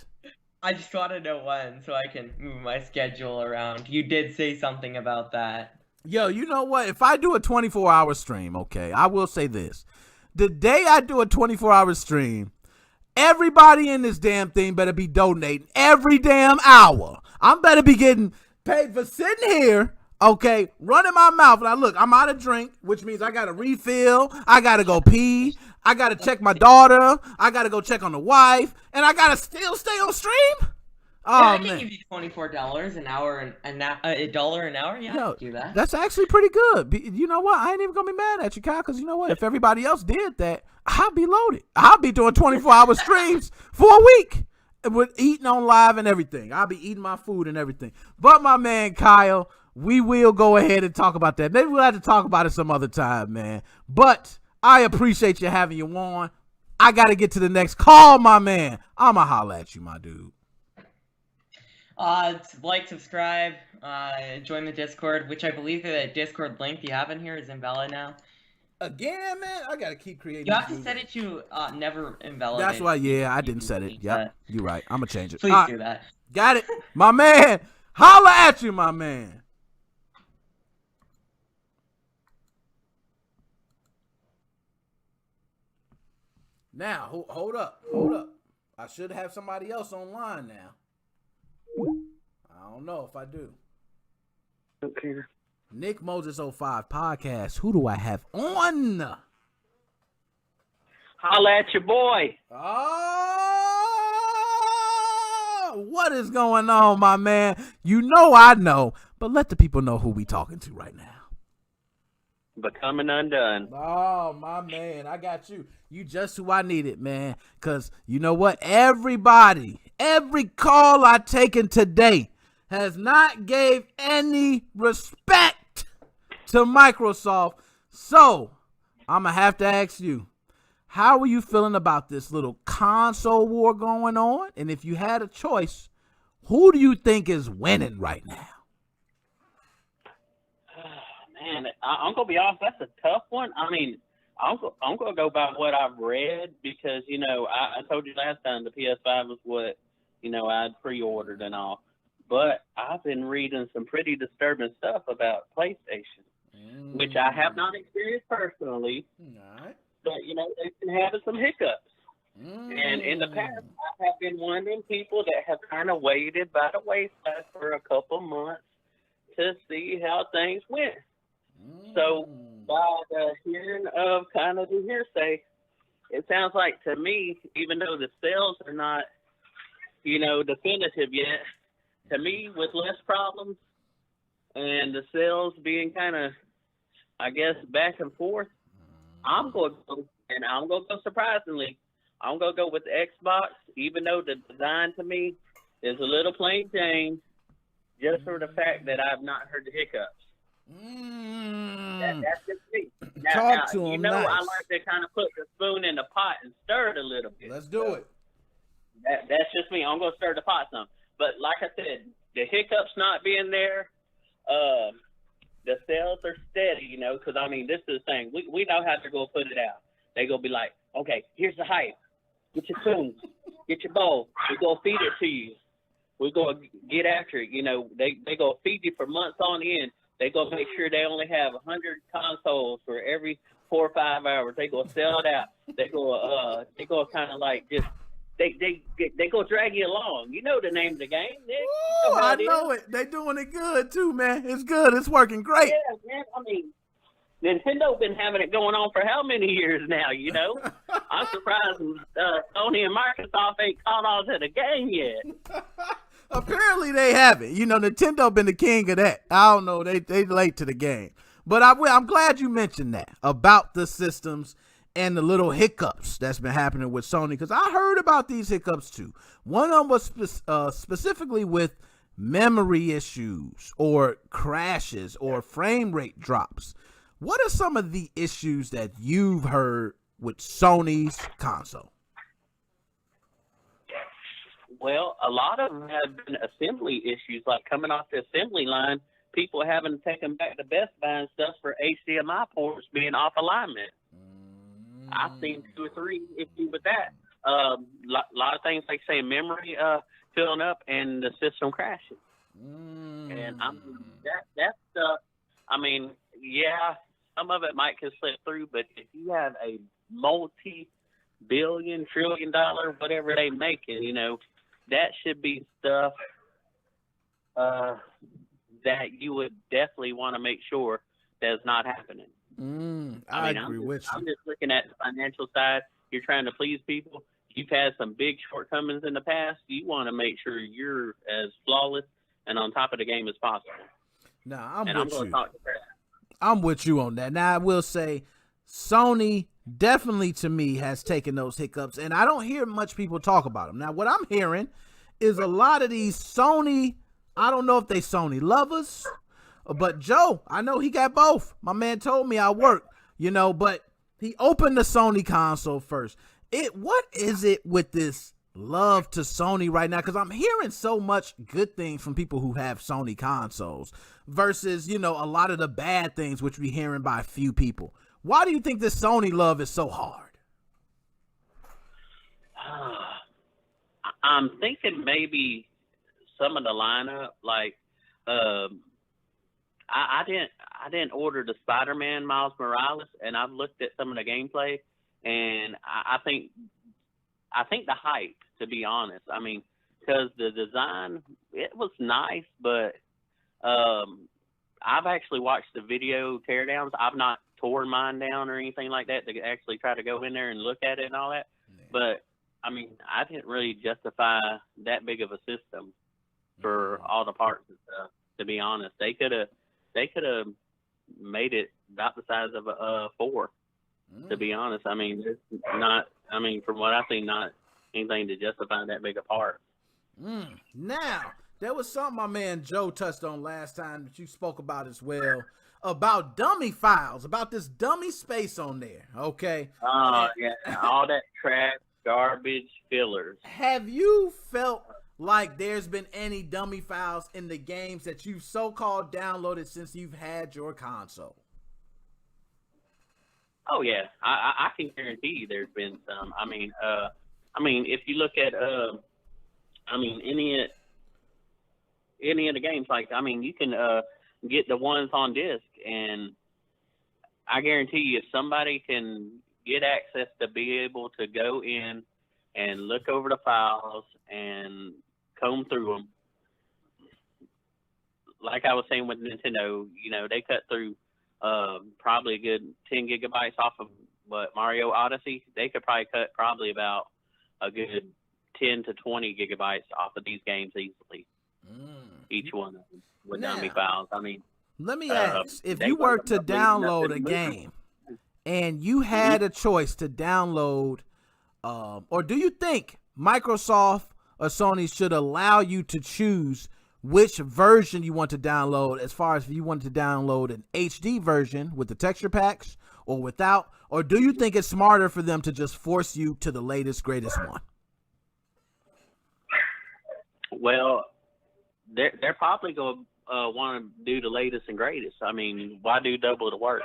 I just want to know when so I can move my schedule around. You did say something about that. Yo, you know what? If I do a 24-hour stream, okay, I will say this. The day I do a 24-hour stream, everybody in this damn thing better be donating every damn hour. I'm better be getting paid for sitting here, okay, running my mouth. Now, look, I'm out of drink, which means I got to refill. I got to go pee. I got to check my daughter. I got to go check on the wife. And I got to still stay on stream? Oh, yeah, I man. can give you $24 an hour, $1 an hour. Yeah, I can do that. That's actually pretty good. You know what? I ain't even going to be mad at you, Kyle, because you know what? If everybody else did that, I'll be loaded. I'll be doing 24-hour streams for a week with eating on live and everything. I'll be eating my food and everything. But my man, Kyle, we will go ahead and talk about that. Maybe we'll have to talk about it some other time, man. But I appreciate you having you on. I got to get to the next call, my man. I'ma holla at you, my dude. Like, subscribe, join the Discord, which I believe the Discord link you have in here is invalid now. Again, man, I got to keep creating. You have to set it to never invalidate. That's why, yeah, I didn't set it. Yep, you're right. I'm going to change it. Please do that. Got it. My man, holla at you, my man. Now, hold up. I should have somebody else online now. I don't know if I do. Okay. Nick Moses 05 podcast. Who do I have on? Holla at your boy. Oh, what is going on, my man? You know I know, but let the people know who we talking to right now. Becoming Undone. Oh, my man, I got you. You just who I needed, man. Because you know what? Every call I taken today has not gave any respect to Microsoft. So, I'm going to have to ask you, how are you feeling about this little console war going on? And if you had a choice, who do you think is winning right now? Man, I'm gonna be honest. That's a tough one. I mean, I'm gonna go by what I've read because I told you last time the PS5 was what I'd pre-ordered and all, but I've been reading some pretty disturbing stuff about PlayStation, which I have not experienced personally, but they've been having some hiccups. And in the past, I have been one of them people that have kind of waited by the wayside for a couple months to see how things went. So by the hearing of kind of the hearsay, it sounds like to me, even though the sales are not, definitive yet, to me, with less problems and the sales being kind of, I guess, back and forth, I'm going to go, and I'm going to go surprisingly. I'm going to go with the Xbox, even though the design to me is a little plain Jane, just for the fact that I've not heard the hiccups. That's just me. Now, to him, nice. nice. I like to kind of put the spoon in the pot and stir it a little bit. Let's do it. That's just me. I'm going to stir the pot some. But like I said, the hiccups not being there, the sales are steady, because, this is the thing. We know how they're going to put it out. They're going to be like, okay, here's the hype. Get your spoons. Get your bowl. We're going to feed it to you. We're going to get after it. They going to feed you for months on end. They going to make sure they only have 100 consoles for every 4 or 5 hours. They going to sell it out. They going to kind of like just, they going to drag you along. You know the name of the game, Nick. Ooh, I know it. They doing it good too, man. It's good. It's working great. Yeah, man. Nintendo been having it going on for how many years now, I'm surprised Sony and Microsoft ain't caught on to the game yet. Apparently they haven't. Nintendo been the king of that. I don't know. They late to the game. But I'm glad you mentioned that about the systems and the little hiccups that's been happening with Sony, because I heard about these hiccups too. One of them was specifically with memory issues or crashes or frame rate drops. What are some of the issues that you've heard with Sony's console? Well, a lot of them have been assembly issues, like coming off the assembly line, people having to take them back to Best Buy and stuff for HDMI ports being off alignment. I've seen 2 or 3 issues with that. A lot of things like, say, memory filling up and the system crashing. And that stuff, yeah, some of it might can slip through, but if you have a multi-billion, trillion-dollar, whatever they make it, that should be stuff that you would definitely want to make sure that's not happening. I agree with you. I'm just looking at the financial side. You're trying to please people. You've had some big shortcomings in the past. You want to make sure you're as flawless and on top of the game as possible. Nah, I'm with you. I'm with you on that. Now, I will say Sony definitely, to me, has taken those hiccups, and I don't hear much people talk about them. Now, what I'm hearing is a lot of these Sony, I don't know if they Sony lovers, but Joe, I know he got both. My man told me I work, but he opened the Sony console first. What is it with this love to Sony right now? Because I'm hearing so much good things from people who have Sony consoles versus, a lot of the bad things, which we're hearing by a few people. Why do you think this Sony love is so hard? I'm thinking maybe some of the lineup, like I didn't order the Spider-Man Miles Morales, and I've looked at some of the gameplay, and I think the hype, to be honest. Because the design, it was nice, but I've actually watched the video teardowns. I've not tore mine down or anything like that to actually try to go in there and look at it and all that. Yeah. But I didn't really justify that big of a system for all the parts and stuff. To be honest, they could have made it about the size of a 4. To be honest, it's not. From what I've seen, not anything to justify that big a part. Now, there was something my man Joe touched on last time that you spoke about as well, about dummy files, about this dummy space on there, okay? Oh, yeah, all that trash, garbage, fillers. Have you felt like there's been any dummy files in the games that you've so-called downloaded since you've had your console? Oh yeah, I can guarantee you there's been some. I mean, if you look at any of the games, like I mean, you can get the ones on disc, and I guarantee you, if somebody can get access to be able to go in and look over the files and comb through them, like I was saying with Nintendo, you know, they cut through probably a good 10 gigabytes off of Mario Odyssey. They could probably cut probably about a good 10 to 20 gigabytes off of these games easily. Each one of them with dummy files. I mean, let me ask, if you were were to download a game and you had a choice to download, or do you think Microsoft or Sony should allow you to choose which version you want to download, as far as if you want to download an HD version with the texture packs or without, or do you think it's smarter for them to just force you to the latest, greatest one? Well, they're probably going to want to do the latest and greatest. I mean, why do double the work?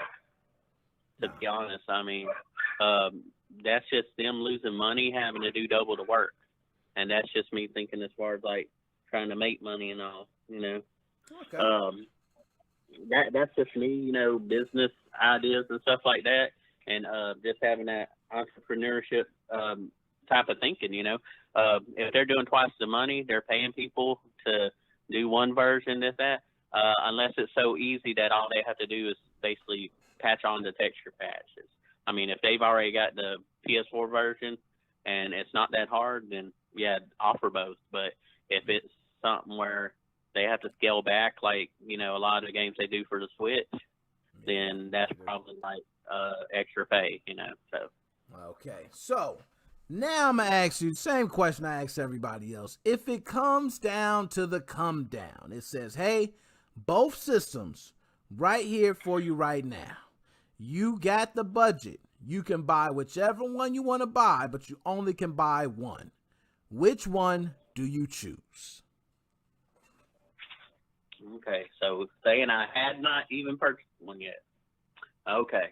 To be honest, I mean, that's just them losing money having to do double the work, and that's just me thinking as far as like trying to make money and all, you know. Okay. That's just me, you know, business ideas and stuff like that, and just having that entrepreneurship type of thinking, you know. If they're doing twice the money, they're paying people to do one version of that, unless it's so easy that all they have to do is basically patch on the texture patches. I mean, if they've already got the PS4 version and it's not that hard, then yeah, offer both. But if it's something where they have to scale back, like, you know, a lot of the games they do for the Switch, then that's probably like extra pay, you know. So okay, so now I'm gonna ask you the same question I asked everybody else. If it comes down to the come down, it says, hey, both systems right here for you right now. You got the budget. You can buy whichever one you want to buy, but you only can buy one. Which one do you choose? Okay, so saying I had not even purchased one yet. Okay.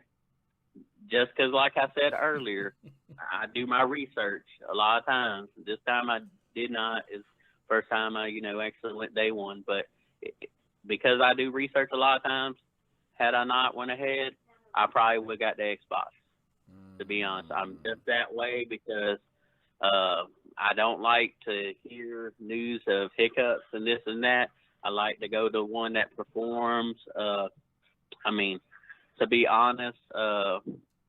Just because, like I said earlier, I do my research a lot of times. This time I did not. It's the first time I, you know, actually went day one. But because I do research a lot of times, had I not went ahead, I probably would have got the Xbox. To be honest, I'm just that way because I don't like to hear news of hiccups and this and that. I like to go to one that performs. I mean, to be honest,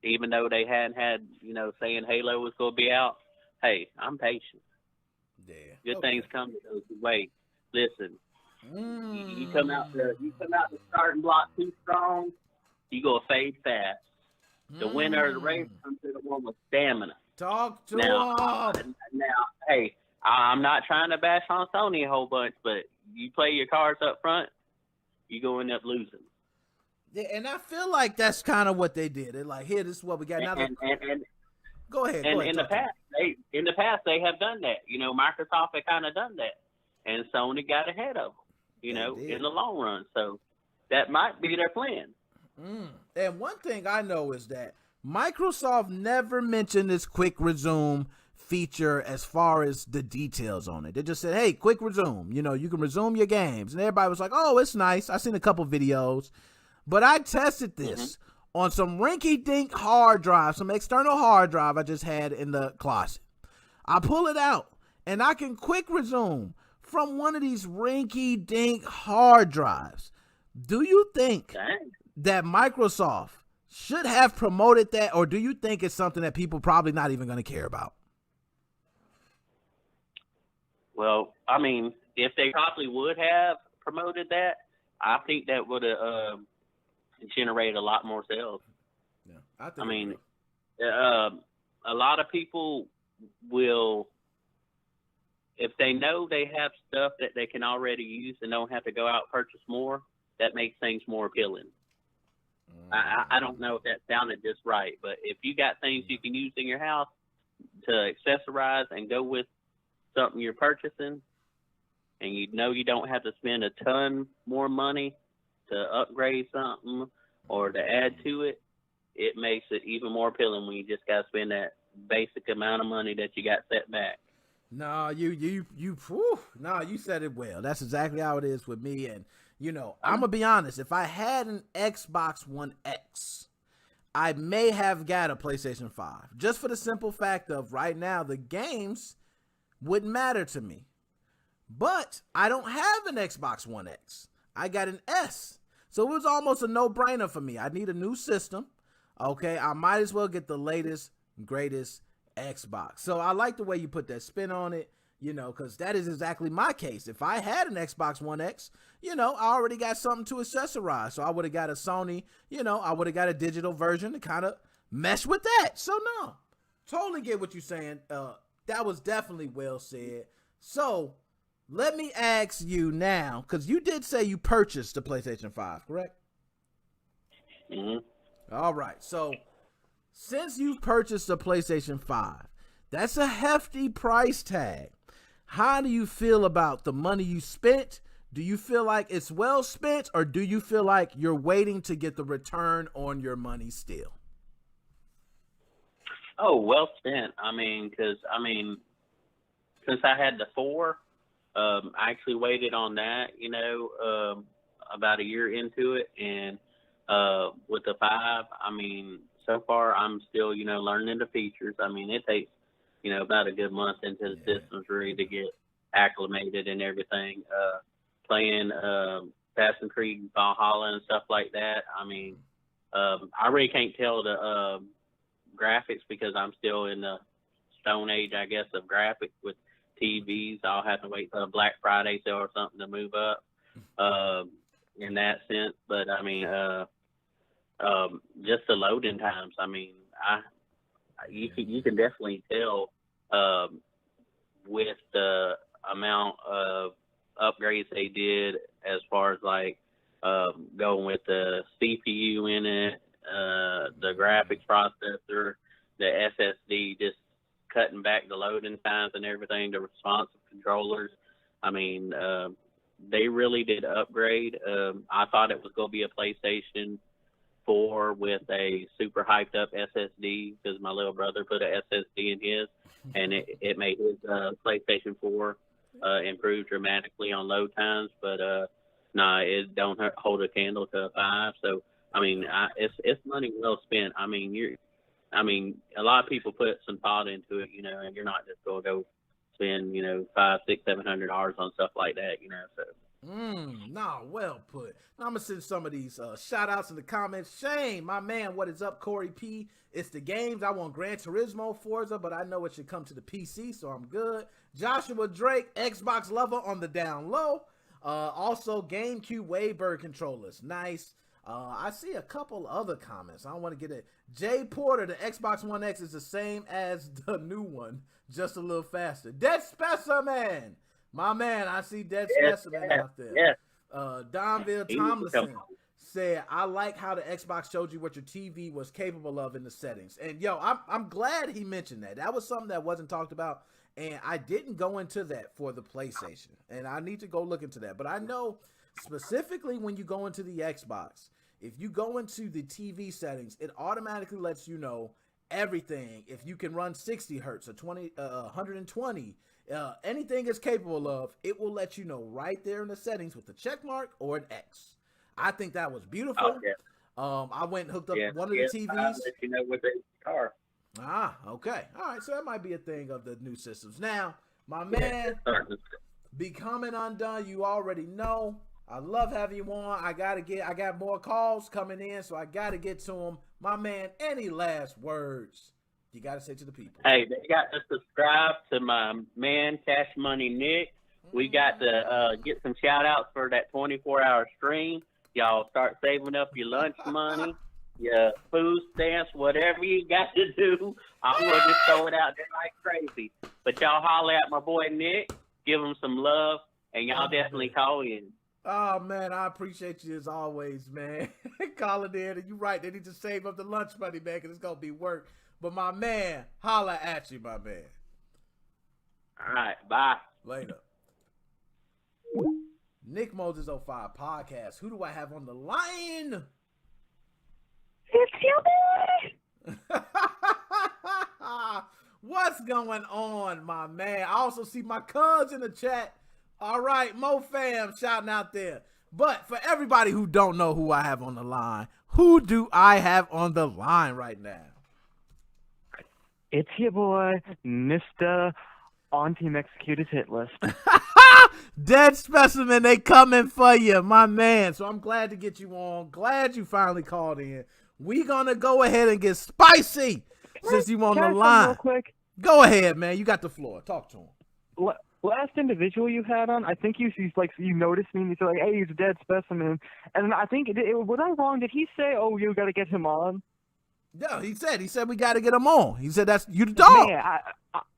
even though they hadn't had, you know, saying Halo was going to be out, hey, I'm patient. Yeah. Good things come to those who wait. Listen, you come out the starting block too strong, you go fade fast. The winner of the race comes to the one with stamina. Talk to now, hey, I'm not trying to bash on Sony a whole bunch, but you play your cards up front, you go end up losing. Yeah, and I feel like that's kind of what they did. They're like, here, this is what we got. Now, go ahead. And in the past, they have done that. You know, Microsoft had kind of done that, and Sony got ahead of them. You know, in the long run. So that might be their plan. And one thing I know is that Microsoft never mentioned this quick resume feature as far as the details on it. They just said, hey, quick resume. You know, you can resume your games. And everybody was like, oh, it's nice. I seen a couple videos. But I tested this on some rinky-dink hard drive, some external hard drive I just had in the closet. I pull it out, and I can quick resume from one of these rinky-dink hard drives. Do you think that Microsoft should have promoted that, or do you think it's something that people probably not even going to care about? Well, I mean, if they probably would have promoted that, I think that would have generated a lot more sales. Yeah, I mean, a lot of people will, if they know they have stuff that they can already use and don't have to go out and purchase more, that makes things more appealing. I don't know if that sounded just right, but if you got things you can use in your house to accessorize and go with something you're purchasing, and you know you don't have to spend a ton more money to upgrade something or to add to it, it makes it even more appealing when you just got to spend that basic amount of money that you got set back. No, you said it well. That's exactly how it is with me. And, I'm going to be honest. If I had an Xbox One X, I may have got a PlayStation 5. Just for the simple fact of right now, the games wouldn't matter to me. But I don't have an Xbox One X. I got an S. So it was almost a no-brainer for me. I need a new system. Okay, I might as well get the latest, greatest Xbox. So I like the way you put that spin on it, because that is exactly my case. If I had an Xbox One X, I already got something to accessorize. So I would have got a Sony, I would have got a digital version to kind of mesh with that. So no, totally get what you're saying. That was definitely well said. So let me ask you now, because you did say you purchased the PlayStation 5, correct? Mm-hmm. All right. So since you've purchased the PlayStation 5, that's a hefty price tag. How do you feel about the money you spent? Do you feel like it's well spent, or do you feel like you're waiting to get the return on your money still? Oh, well spent. Since I had the 4, I actually waited on that, about a year into it. And with the 5, so far I'm still, learning the features. It takes, about a good month into the systems really to get acclimated and everything. Playing Assassin's Creed Valhalla and stuff like that. I really can't tell the graphics because I'm still in the stone age, I guess, of graphics with TVs. I'll have to wait for a Black Friday sale or something to move up in that sense. But just the loading times. You can definitely tell with the amount of upgrades they did as far as going with the CPU in it, the graphics processor, the SSD, just cutting back the loading times and everything, the responsive controllers. They really did upgrade. I thought it was going to be a PlayStation 4 with a super hyped up SSD because my little brother put a SSD in his, and it made his PlayStation 4 improve dramatically on load times. But it don't hold a candle to a 5. So it's money well spent. A lot of people put some thought into it, and you're not just going to go spend, $500, $600, $700 on stuff like that, So. Well put. Now I'm gonna send some of these shout outs in the comments. Shane, my man, what is up? Corey P. It's the games. I want Gran Turismo, Forza, but I know it should come to the PC, so I'm good. Joshua Drake, Xbox lover on the down low. Also GameCube Wavebird controllers. Nice. I see a couple other comments. I don't want to get it. Jay Porter, the Xbox One X is the same as the new one, just a little faster. Dead Specimen. My man, I see Dead Specimen out there. Yes. Donville Tomlinson said, I like how the Xbox showed you what your TV was capable of in the settings. And I'm glad he mentioned that. That was something that wasn't talked about. And I didn't go into that for the PlayStation. And I need to go look into that. But I know specifically when you go into the Xbox, if you go into the TV settings, it automatically lets you know everything. If you can run 60 hertz or 120, anything it's capable of, it will let you know right there in the settings with the check mark or an X. I think that was beautiful. Oh, yeah. I went and hooked up one of the TVs. I'll let you know what they are. Okay. All right, so that might be a thing of the new systems. Now, my man, Becoming Undone, you already know. I love having you on. I got more calls coming in, so I got to get to them. My man, any last words you got to say to the people? Hey, they got to subscribe to my man, Cash Money Nick. We got to get some shout-outs for that 24-hour stream. Y'all start saving up your lunch money, your food stamps, whatever you got to do. I'm going to just throw it out there like crazy. But y'all holler at my boy Nick. Give him some love, and y'all definitely call in. Oh, man, I appreciate you as always, man. Calling in, and you're right. They need to save up the lunch money, man, because it's going to be work. But, my man, holla at you, my man. All right, bye. Later. Nick Moses 05 podcast. Who do I have on the line? It's your boy. What's going on, my man? I also see my cuz in the chat. All right, MoFam shouting out there. But for everybody who don't know who I have on the line, who do I have on the line right now? It's your boy, Mr. On Team Executed Hit List. Dead Specimen, they coming for you, my man. So I'm glad to get you on. Glad you finally called in. We gonna go ahead and get spicy since you on the line. Real quick? Go ahead, man. You got the floor. Talk to him. Last individual you had on, I think you noticed me and you said like, hey, he's a Dead Specimen, and I think was I wrong? Did he say, oh, you got to get him on? No, he said we got to get him on. He said that's you the dog. Man,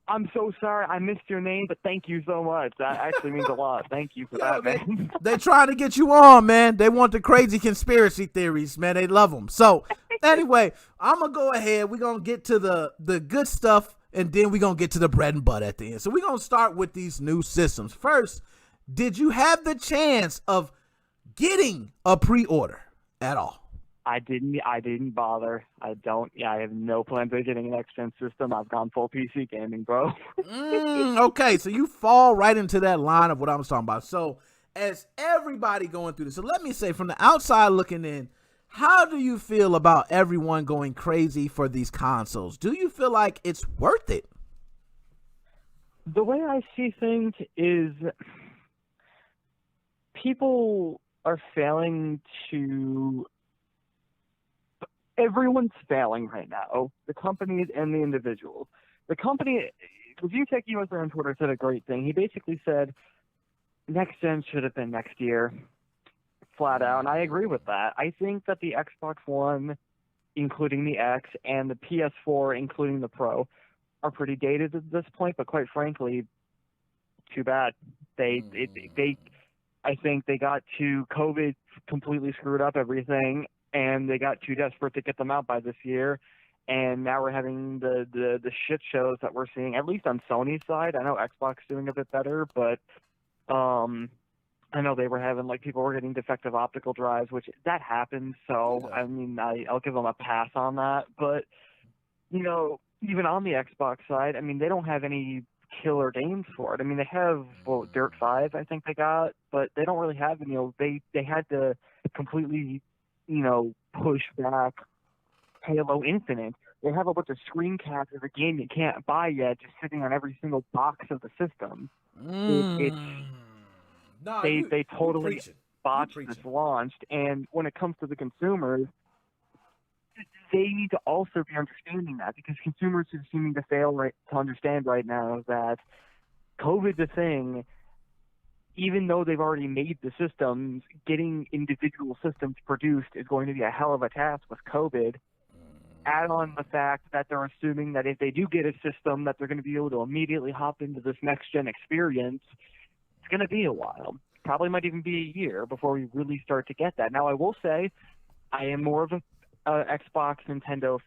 I'm so sorry I missed your name, but thank you so much. That actually means a lot. Thank you for that, man. They trying to get you on, man. They want the crazy conspiracy theories, man. They love them. So anyway, I'm gonna go ahead. We're gonna get to the good stuff, and then we're gonna get to the bread and butter at the end. So we're gonna start with these new systems. First, did you have the chance of getting a pre-order at all? I didn't bother. I have no plans of getting an next-gen system. I've gone full PC gaming, bro. Okay, so you fall right into that line of what I was talking about. So as everybody going through this, so let me say from the outside looking in, how do you feel about everyone going crazy for these consoles? Do you feel like it's worth it? The way I see things is people are failing to... Everyone's failing right now, the companies and the individuals. The company, ReviewTech USA on Twitter said a great thing. He basically said, next gen should have been next year, flat out, and I agree with that. I think that the Xbox One, including the X, and the PS4, including the Pro, are pretty dated at this point, but quite frankly, too bad. I think they got to COVID, completely screwed up everything, and they got too desperate to get them out by this year, and now we're having the shit shows that we're seeing, at least on Sony's side. I know Xbox is doing a bit better, but I know they were having, like, people were getting defective optical drives, which that happens, so, I mean, I'll give them a pass on that, but, you know, even on the Xbox side, I mean, they don't have any killer games for it. I mean, they have, Dirt 5, I think they got, but they don't really have, they had to completely, push back Halo Infinite. They have a bunch of screen caps of a game you can't buy yet, just sitting on every single box of the system. They totally botched this launch, and when it comes to the consumers, they need to also be understanding that, because consumers are seeming to fail to understand right now that COVID's a thing. Even though they've already made the systems, getting individual systems produced is going to be a hell of a task with COVID. Add on the fact that they're assuming that if they do get a system, that they're going to be able to immediately hop into this next-gen experience. It's going to be a while. Probably might even be a year before we really start to get that. Now, I will say I am more of a Xbox Nintendo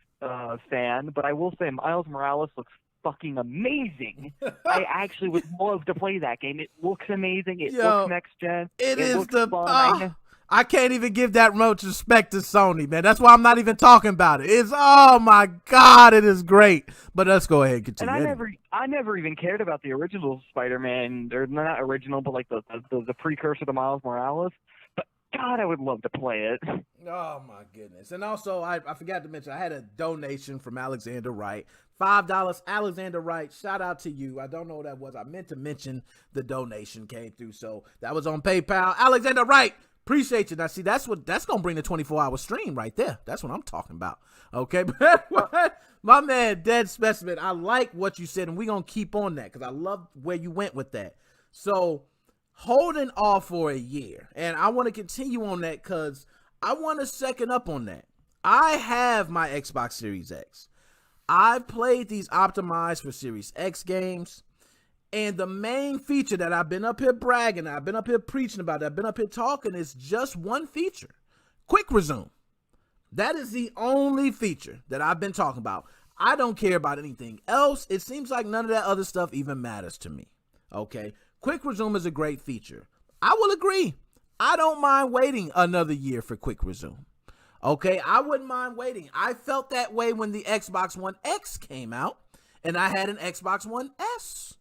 fan, but I will say Miles Morales looks fucking amazing. I actually would love to play that game. It looks amazing. It looks next gen. It is looks fun. I can't even give that much respect to Sony, man. That's why I'm not even talking about it. It's, oh my God, it is great. But let's go ahead and continue. And I never even cared about the original Spider-Man. They're not original, but like the precursor to Miles Morales. But God, I would love to play it. Oh my goodness. And also, I forgot to mention, I had a donation from Alexander Wright. $5. Alexander Wright, shout out to you. I don't know what that was. I meant to mention the donation came through. So that was on PayPal. Alexander Wright, appreciate you. Now, see, that's going to bring the 24-hour stream right there. That's what I'm talking about. Okay. My man, Dead Specimen, I like what you said, and we're going to keep on that because I love where you went with that. So holding off for a year, and I want to continue on that because I want to second up on that. I have my Xbox Series X. I've played these optimized for Series X games, and the main feature that I've been up here bragging, I've been up here preaching about, I've been up here talking, is just one feature: Quick Resume. That is the only feature that I've been talking about. I don't care about anything else. It seems like none of that other stuff even matters to me. Okay, Quick Resume is a great feature. I will agree. I don't mind waiting another year for Quick Resume. Okay, I wouldn't mind waiting. I felt that way when the Xbox One X came out, and I had an Xbox One S.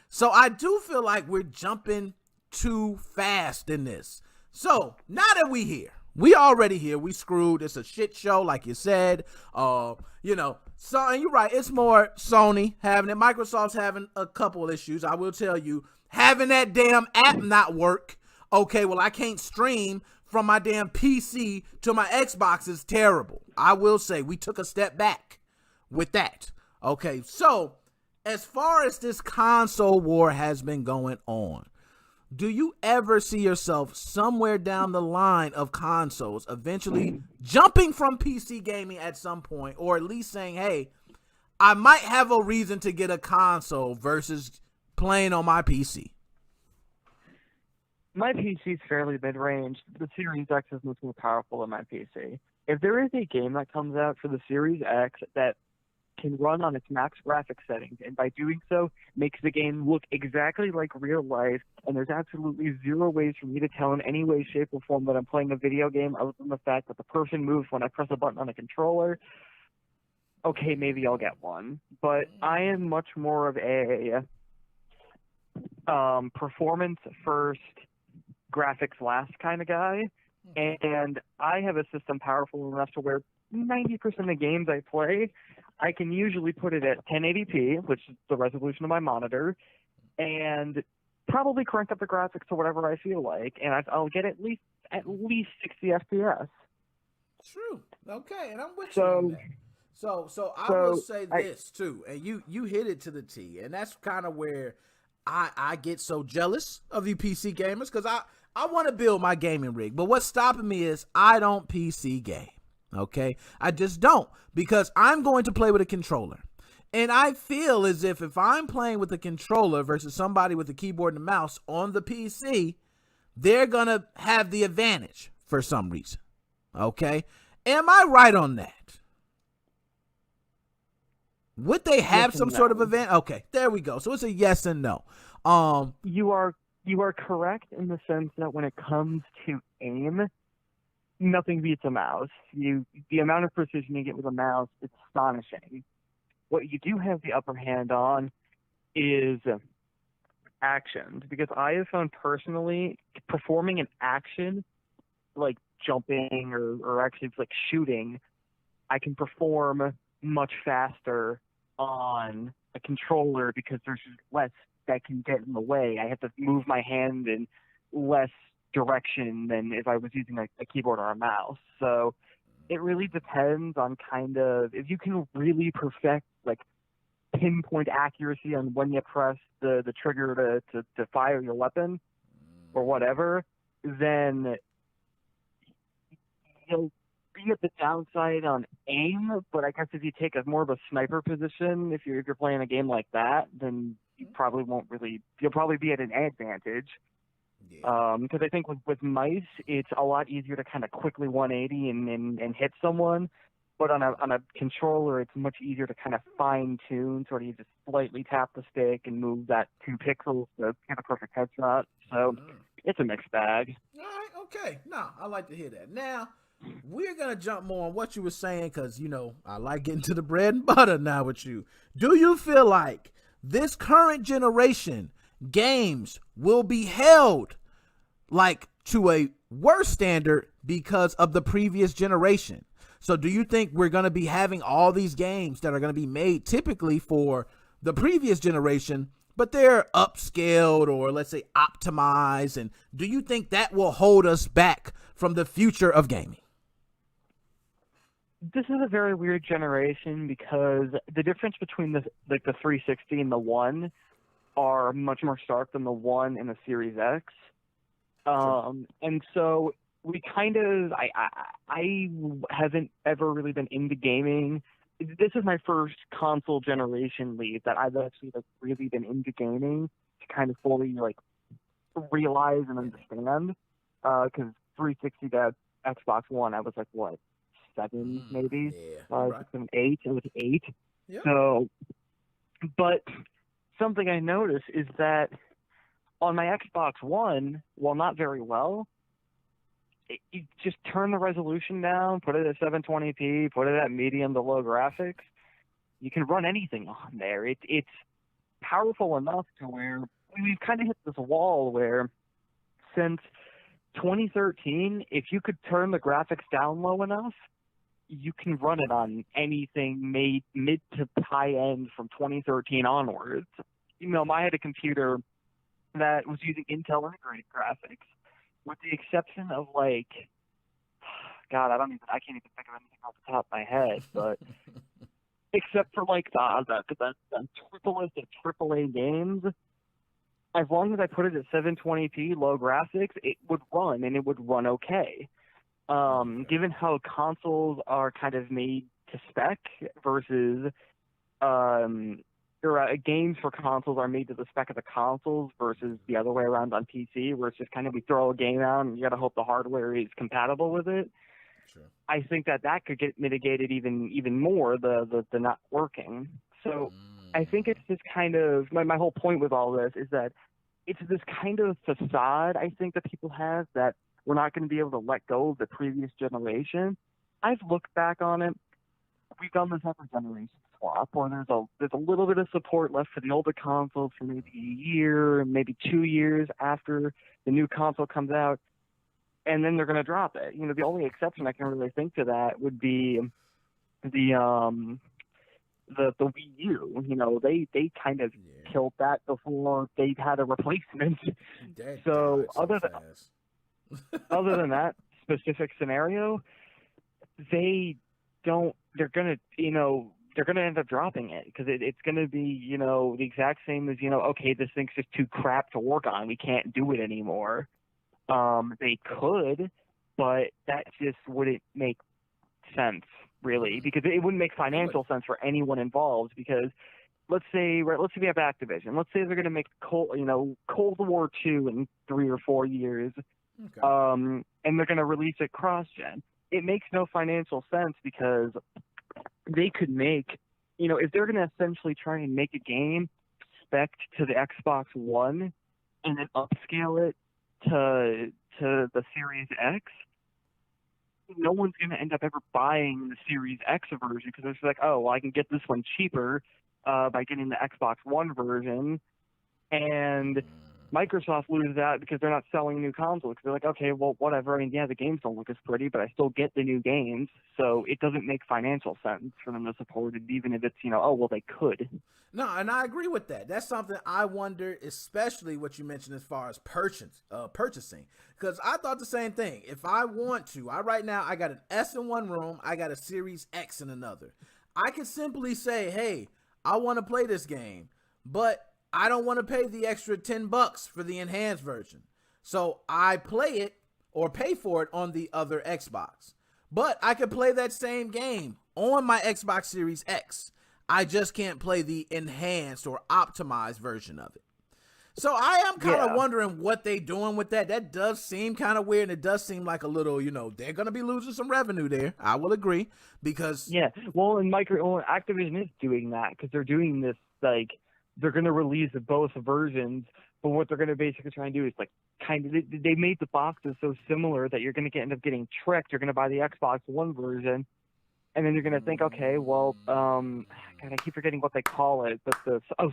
So I do feel like we're jumping too fast in this. So now that we already here. We screwed. It's a shit show, like you said. So and you're right. It's more Sony having it. Microsoft's having a couple issues. I will tell you, having that damn app not work. Okay, well, I can't stream from my damn PC to my Xbox is terrible. I will say we took a step back with that. Okay, so as far as this console war has been going on, do you ever see yourself somewhere down the line of consoles eventually jumping from PC gaming at some point, or at least saying, hey, I might have a reason to get a console versus playing on my PC? My PC is fairly mid-range. The Series X is much more powerful than my PC. If there is a game that comes out for the Series X that can run on its max graphic settings, and by doing so makes the game look exactly like real life, and there's absolutely zero ways for me to tell in any way, shape, or form that I'm playing a video game other than the fact that the person moves when I press a button on a controller, okay, maybe I'll get one. But I am much more of a performance first, graphics last kind of guy, and I have a system powerful enough to where 90% of the games I play, I can usually put it at 1080p, which is the resolution of my monitor, and probably crank up the graphics to whatever I feel like, and I'll get at least 60 FPS. True. Okay, and I'm with you on that. So I will say this too, and you hit it to the T, and that's kind of where I get so jealous of you PC gamers, because I want to build my gaming rig, but what's stopping me is I don't PC game. Okay, I just don't, because I'm going to play with a controller, and I feel as if I'm playing with a controller versus somebody with a keyboard and a mouse on the PC, they're gonna have the advantage for some reason. Okay, am I right on that? Would they have some sort of advantage? Okay, there we go. So it's a yes and no. You are correct in the sense that when it comes to aim, nothing beats a mouse. The amount of precision you get with a mouse, it's astonishing. What you do have the upper hand on is actions, because I have found personally performing an action like jumping or actually like shooting, I can perform much faster on a controller because there's less that can get in the way. I have to move my hand in less direction than if I was using a keyboard or a mouse. So it really depends on kind of, if you can really perfect like pinpoint accuracy on when you press the trigger to fire your weapon or whatever, then you'll be at the downside on aim. But I guess if you take a more of a sniper position, if you're playing a game like that, then you probably won't really, you'll probably be at an advantage. Because I think with mice, it's a lot easier to kind of quickly 180 and hit someone. But on a controller, it's much easier to kind of fine tune. Sort of, you just slightly tap the stick and move that 2 pixels to get a perfect headshot. So it's a mixed bag. All right, okay. No, I like to hear that. Now, we're going to jump more on what you were saying because, you know, I like getting to the bread and butter now with you. Do you feel like this current generation games will be held like to a worse standard because of the previous generation? So do you think we're going to be having all these games that are going to be made typically for the previous generation, but they're upscaled or let's say optimized? And do you think that will hold us back from the future of gaming? This is a very weird generation because the difference between the 360 and the One are much more stark than the One and the Series X. And so we kind of, I haven't ever really been into gaming. This is my first console generation lead that I've actually really been into gaming to kind of fully realize and understand. Because 360 to Xbox One, I was like, what, 7 maybe? Right. 6 and 8. It was 8. Yep. So, but something I noticed is that on my Xbox One, while not very well, you just turn the resolution down, put it at 720p, put it at medium to low graphics. You can run anything on there. It's powerful enough to where we've kind of hit this wall where since 2013, if you could turn the graphics down low enough, you can run it on anything made mid to high end from 2013 onwards. I had a computer that was using Intel integrated graphics, with the exception of God, I can't even think of anything off the top of my head, but except for the triplest of AAA games, as long as I put it at 720p low graphics, it would run, and it would run okay. Given how consoles are kind of made to spec versus games for consoles are made to the spec of the consoles versus the other way around on PC, where it's just kind of we throw a game out and you got to hope the hardware is compatible with it. Sure. I think that could get mitigated even more, the not working. So I think it's just kind of my whole point with all this is that it's this kind of facade I think that people have that we're not going to be able to let go of the previous generation. I've looked back on it. We've done this every generation swap, or there's a little bit of support left for the older consoles for maybe a year, maybe 2 years after the new console comes out, and then they're going to drop it. The only exception I can really think to that would be the Wii U. They kind of killed that before they had a replacement. So other than that specific scenario, they're gonna end up dropping it because it's gonna be the exact same as okay, this thing's just too crap to work on, we can't do it anymore. They could, but that just wouldn't make sense really, because it wouldn't make financial sense for anyone involved. Because let's say we have Activision. Let's say they're gonna make Cold War II in 3 or 4 years. Okay. And they're going to release it cross-gen. It makes no financial sense because they could make, if they're going to essentially try and make a game spec'd to the Xbox One and then upscale it to the Series X, no one's going to end up ever buying the Series X version because they're just like, oh, well, I can get this one cheaper by getting the Xbox One version. And Microsoft loses out because they're not selling new consoles. They're like, okay, well, whatever. I mean, yeah, the games don't look as pretty, but I still get the new games. So it doesn't make financial sense for them to support it, even if it's, oh, well, they could. No, and I agree with that. That's something I wonder, especially what you mentioned as far as purchasing. Because I thought the same thing. If I want to, right now, I got an S in one room, I got a Series X in another. I could simply say, hey, I want to play this game, but I don't want to pay the extra $10 for the enhanced version. So I play it or pay for it on the other Xbox. But I could play that same game on my Xbox Series X. I just can't play the enhanced or optimized version of it. So I am kind of wondering what they doing with that. That does seem kind of weird, and it does seem like a little, they're going to be losing some revenue there. I will agree because... Yeah, well, and Activision is doing that because they're doing this, they're going to release both versions, but what they're going to basically try and do is they made the boxes so similar that you're going to end up getting tricked. You're going to buy the Xbox One version, and then you're going to think, okay, well, God, I keep forgetting what they call it, but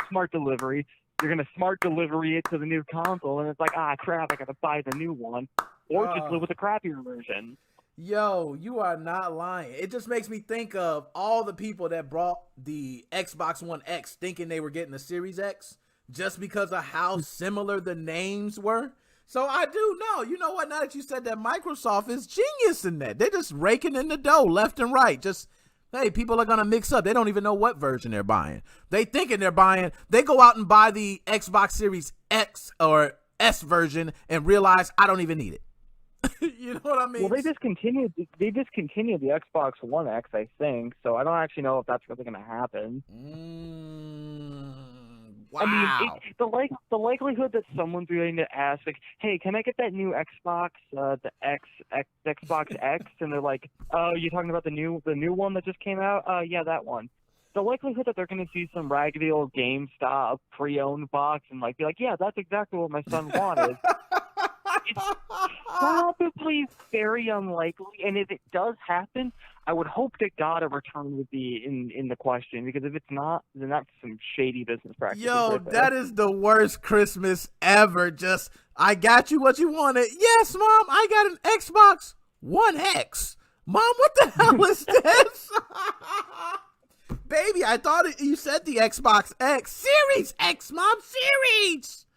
smart delivery. You're going to smart delivery it to the new console, and it's like, crap, I got to buy the new one, or just live with a crappier version. Yo, you are not lying. It just makes me think of all the people that brought the Xbox One X thinking they were getting the Series X just because of how similar the names were. So I do know. You know what? Now that you said that, Microsoft is genius in that. They're just raking in the dough left and right. Just, hey, people are going to mix up. They don't even know what version they're buying. They thinking they're buying. They go out and buy the Xbox Series X or S version and realize I don't even need it. You know what I mean? Well, they discontinued the Xbox One X, I think. So I don't actually know if that's really going to happen. Wow. I mean, the likelihood that someone's going to ask, hey, can I get that new Xbox, the Xbox X? And they're like, oh, you're talking about the new one that just came out? Yeah, that one. The likelihood that they're going to see some raggedy old GameStop pre-owned box and be like, yeah, that's exactly what my son wanted. it's probably very unlikely. And if it does happen, I would hope to God a return would be in the question, because if it's not, then that's some shady business practice. Yo, right there. that is the worst Christmas ever. Just, I got you what you wanted. Yes, Mom, I got an Xbox One X. Mom, what the hell is this? Baby, I thought you said the Xbox X. Series X, Mom, Series.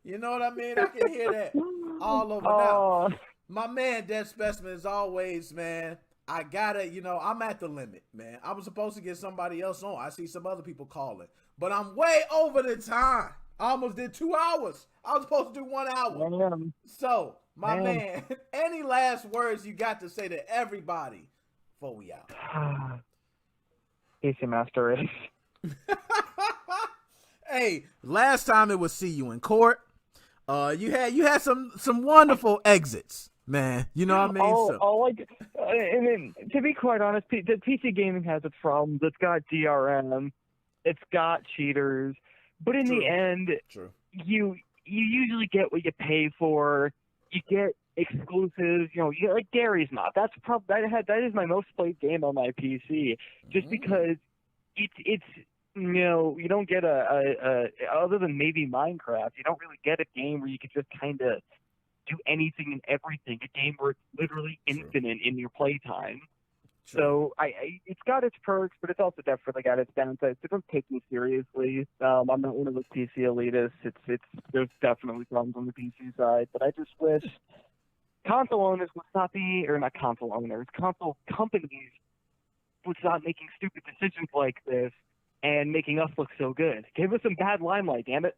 You know what I mean? I can hear that all over now. My man, Dead Specimen, as always, man. I gotta, I'm at the limit, man. I was supposed to get somebody else on. I see some other people calling, but I'm way over the time. I almost did 2 hours. I was supposed to do 1 hour. So, my man, any last words you got to say to everybody before we out? Peace, Master Race. Hey, last time it was see you in court. You had some wonderful exits, man. You know what I mean? And then, to be quite honest, the PC gaming has its problems. It's got DRM, it's got cheaters, but in the end, you usually get what you pay for. You get exclusives. You get like Gary's Mod. That is my most played game on my PC, just because it's. You don't get a other than maybe Minecraft, you don't really get a game where you can just kind of do anything and everything. A game where it's literally infinite in your playtime. So it's got its perks, but it's also definitely got its downsides. So don't take me seriously. I'm not one of those PC elitists. There's definitely problems on the PC side, but I just wish console owners would stop being, or not console owners, console companies would stop making stupid decisions like this and making us look so good. Give us some bad limelight, damn it.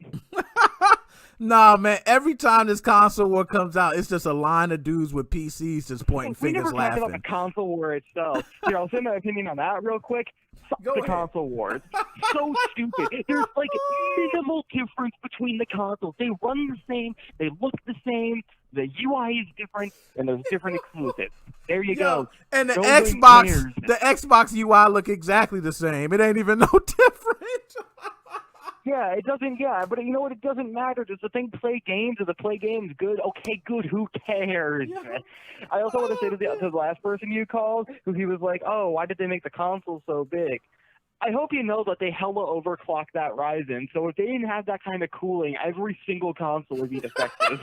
Nah, man. Every time this console war comes out, it's just a line of dudes with PCs just pointing fingers, laughing. We never talked about the console war itself. Here, I'll say my opinion on that real quick. Fuck the console wars. So stupid. There's like minimal difference between the consoles. They run the same. They look the same. The UI is different, and there's different exclusives. There you go. And the Xbox UI look exactly the same. It ain't even no different. Yeah, it doesn't. Yeah, but you know what? It doesn't matter. Does the thing play games? Does the play games good? Okay, good. Who cares? Yeah. I also want to say to the last person you called, who he was like, "Oh, why did they make the console so big?" I hope you know that they hella overclocked that Ryzen. So if they didn't have that kind of cooling, every single console would be defective.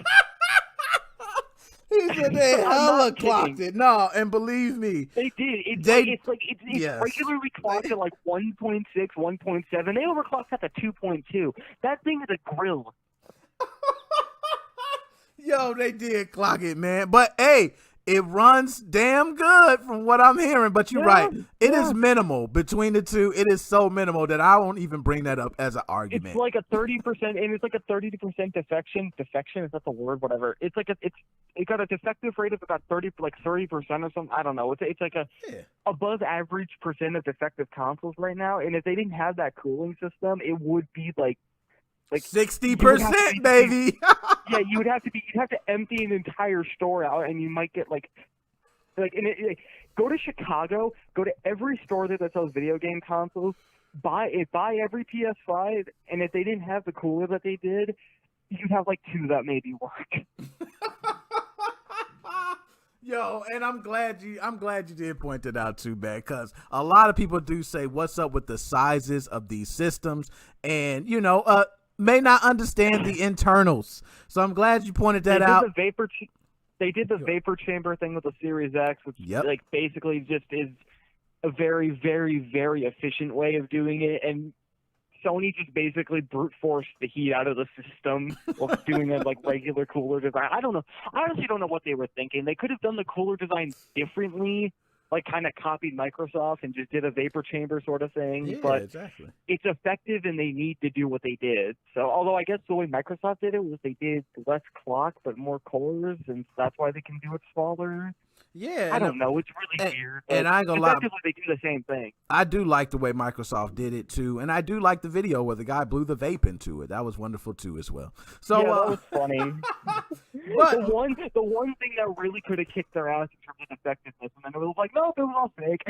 He said they hella clocked it. No, and believe me, they did. It's regularly clocked at like 1.6, 1.7. They overclocked that to 2.2. That thing is a grill. Yo, they did clock it, man. But hey, it runs damn good from what I'm hearing. But you're right. It is minimal between the two. It is so minimal that I won't even bring that up as an argument. It's like a 30%, and it's like a 30% defection. Defection, is that the word? Whatever. It's like it got a defective rate of about 30% or something. I don't know. It's like a above average percent of defective consoles right now. And if they didn't have that cooling system, it would be like 60%, baby. Yeah, you'd have to empty an entire store out, and you might get go to Chicago, go to every store that sells video game consoles, buy every PS5, and if they didn't have the cooler that they did, you'd have like 2 that maybe work. Yo, and I'm glad you did point it out too, man, because a lot of people do say, "What's up with the sizes of these systems?" And may not understand the internals. So I'm glad you pointed that out. They did the vapor chamber thing with the Series X, which basically just is a very, very, very efficient way of doing it. And Sony just basically brute forced the heat out of the system while doing a regular cooler design. I don't know. I honestly don't know what they were thinking. They could have done the cooler design differently, kind of copied Microsoft and just did a vapor chamber sort of thing. Yeah, but exactly. It's effective, and they need to do what they did. So, although I guess the way Microsoft did it was they did less clock but more cores, and that's why they can do it smaller. Yeah, I don't know. It's really weird. And I ain't gonna lie, effectively they do the same thing. I do like the way Microsoft did it too, and I do like the video where the guy blew the vape into it. That was wonderful too, as well. So yeah, that was funny. But the one thing that really could have kicked their ass in terms of effectiveness, and then it was like, no, it was all fake.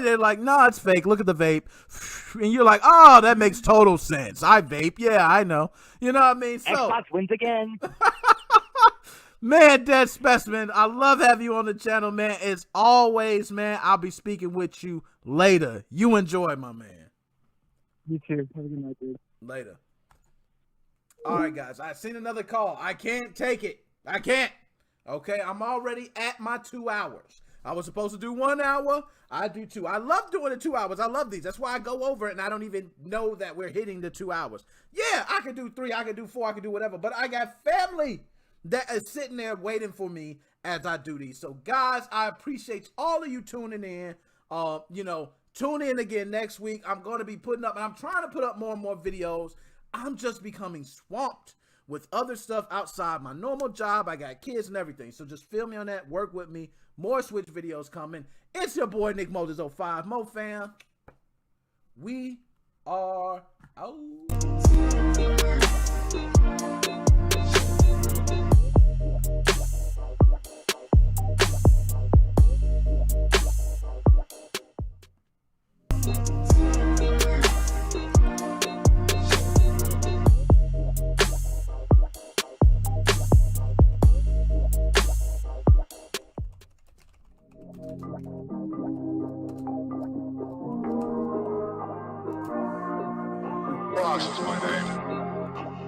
They're like, no, it's fake. Look at the vape, and you're like, oh, that makes total sense. I vape, yeah, I know. You know what I mean? So Xbox wins again. Man, Dead Specimen, I love having you on the channel, man. As always, man, I'll be speaking with you later. You enjoy, my man. You too. Have a good night, dude. Later. All right, guys. I've seen another call. I can't take it. I can't. Okay, I'm already at my 2 hours. I was supposed to do 1 hour. I do 2. I love doing the 2 hours. I love these. That's why I go over it, and I don't even know that we're hitting the 2 hours. Yeah, I can do 3. I can do 4. I can do whatever. But I got family that is sitting there waiting for me as I do these. So, guys, I appreciate all of you tuning in. Tune in again next week. I'm going to be putting up, and I'm trying to put up more and more videos. I'm just becoming swamped with other stuff outside my normal job. I got kids and everything. So just feel me on that. Work with me. More Switch videos coming. It's your boy, Nick Moses 05. MoFam. We are out. Ross is my name.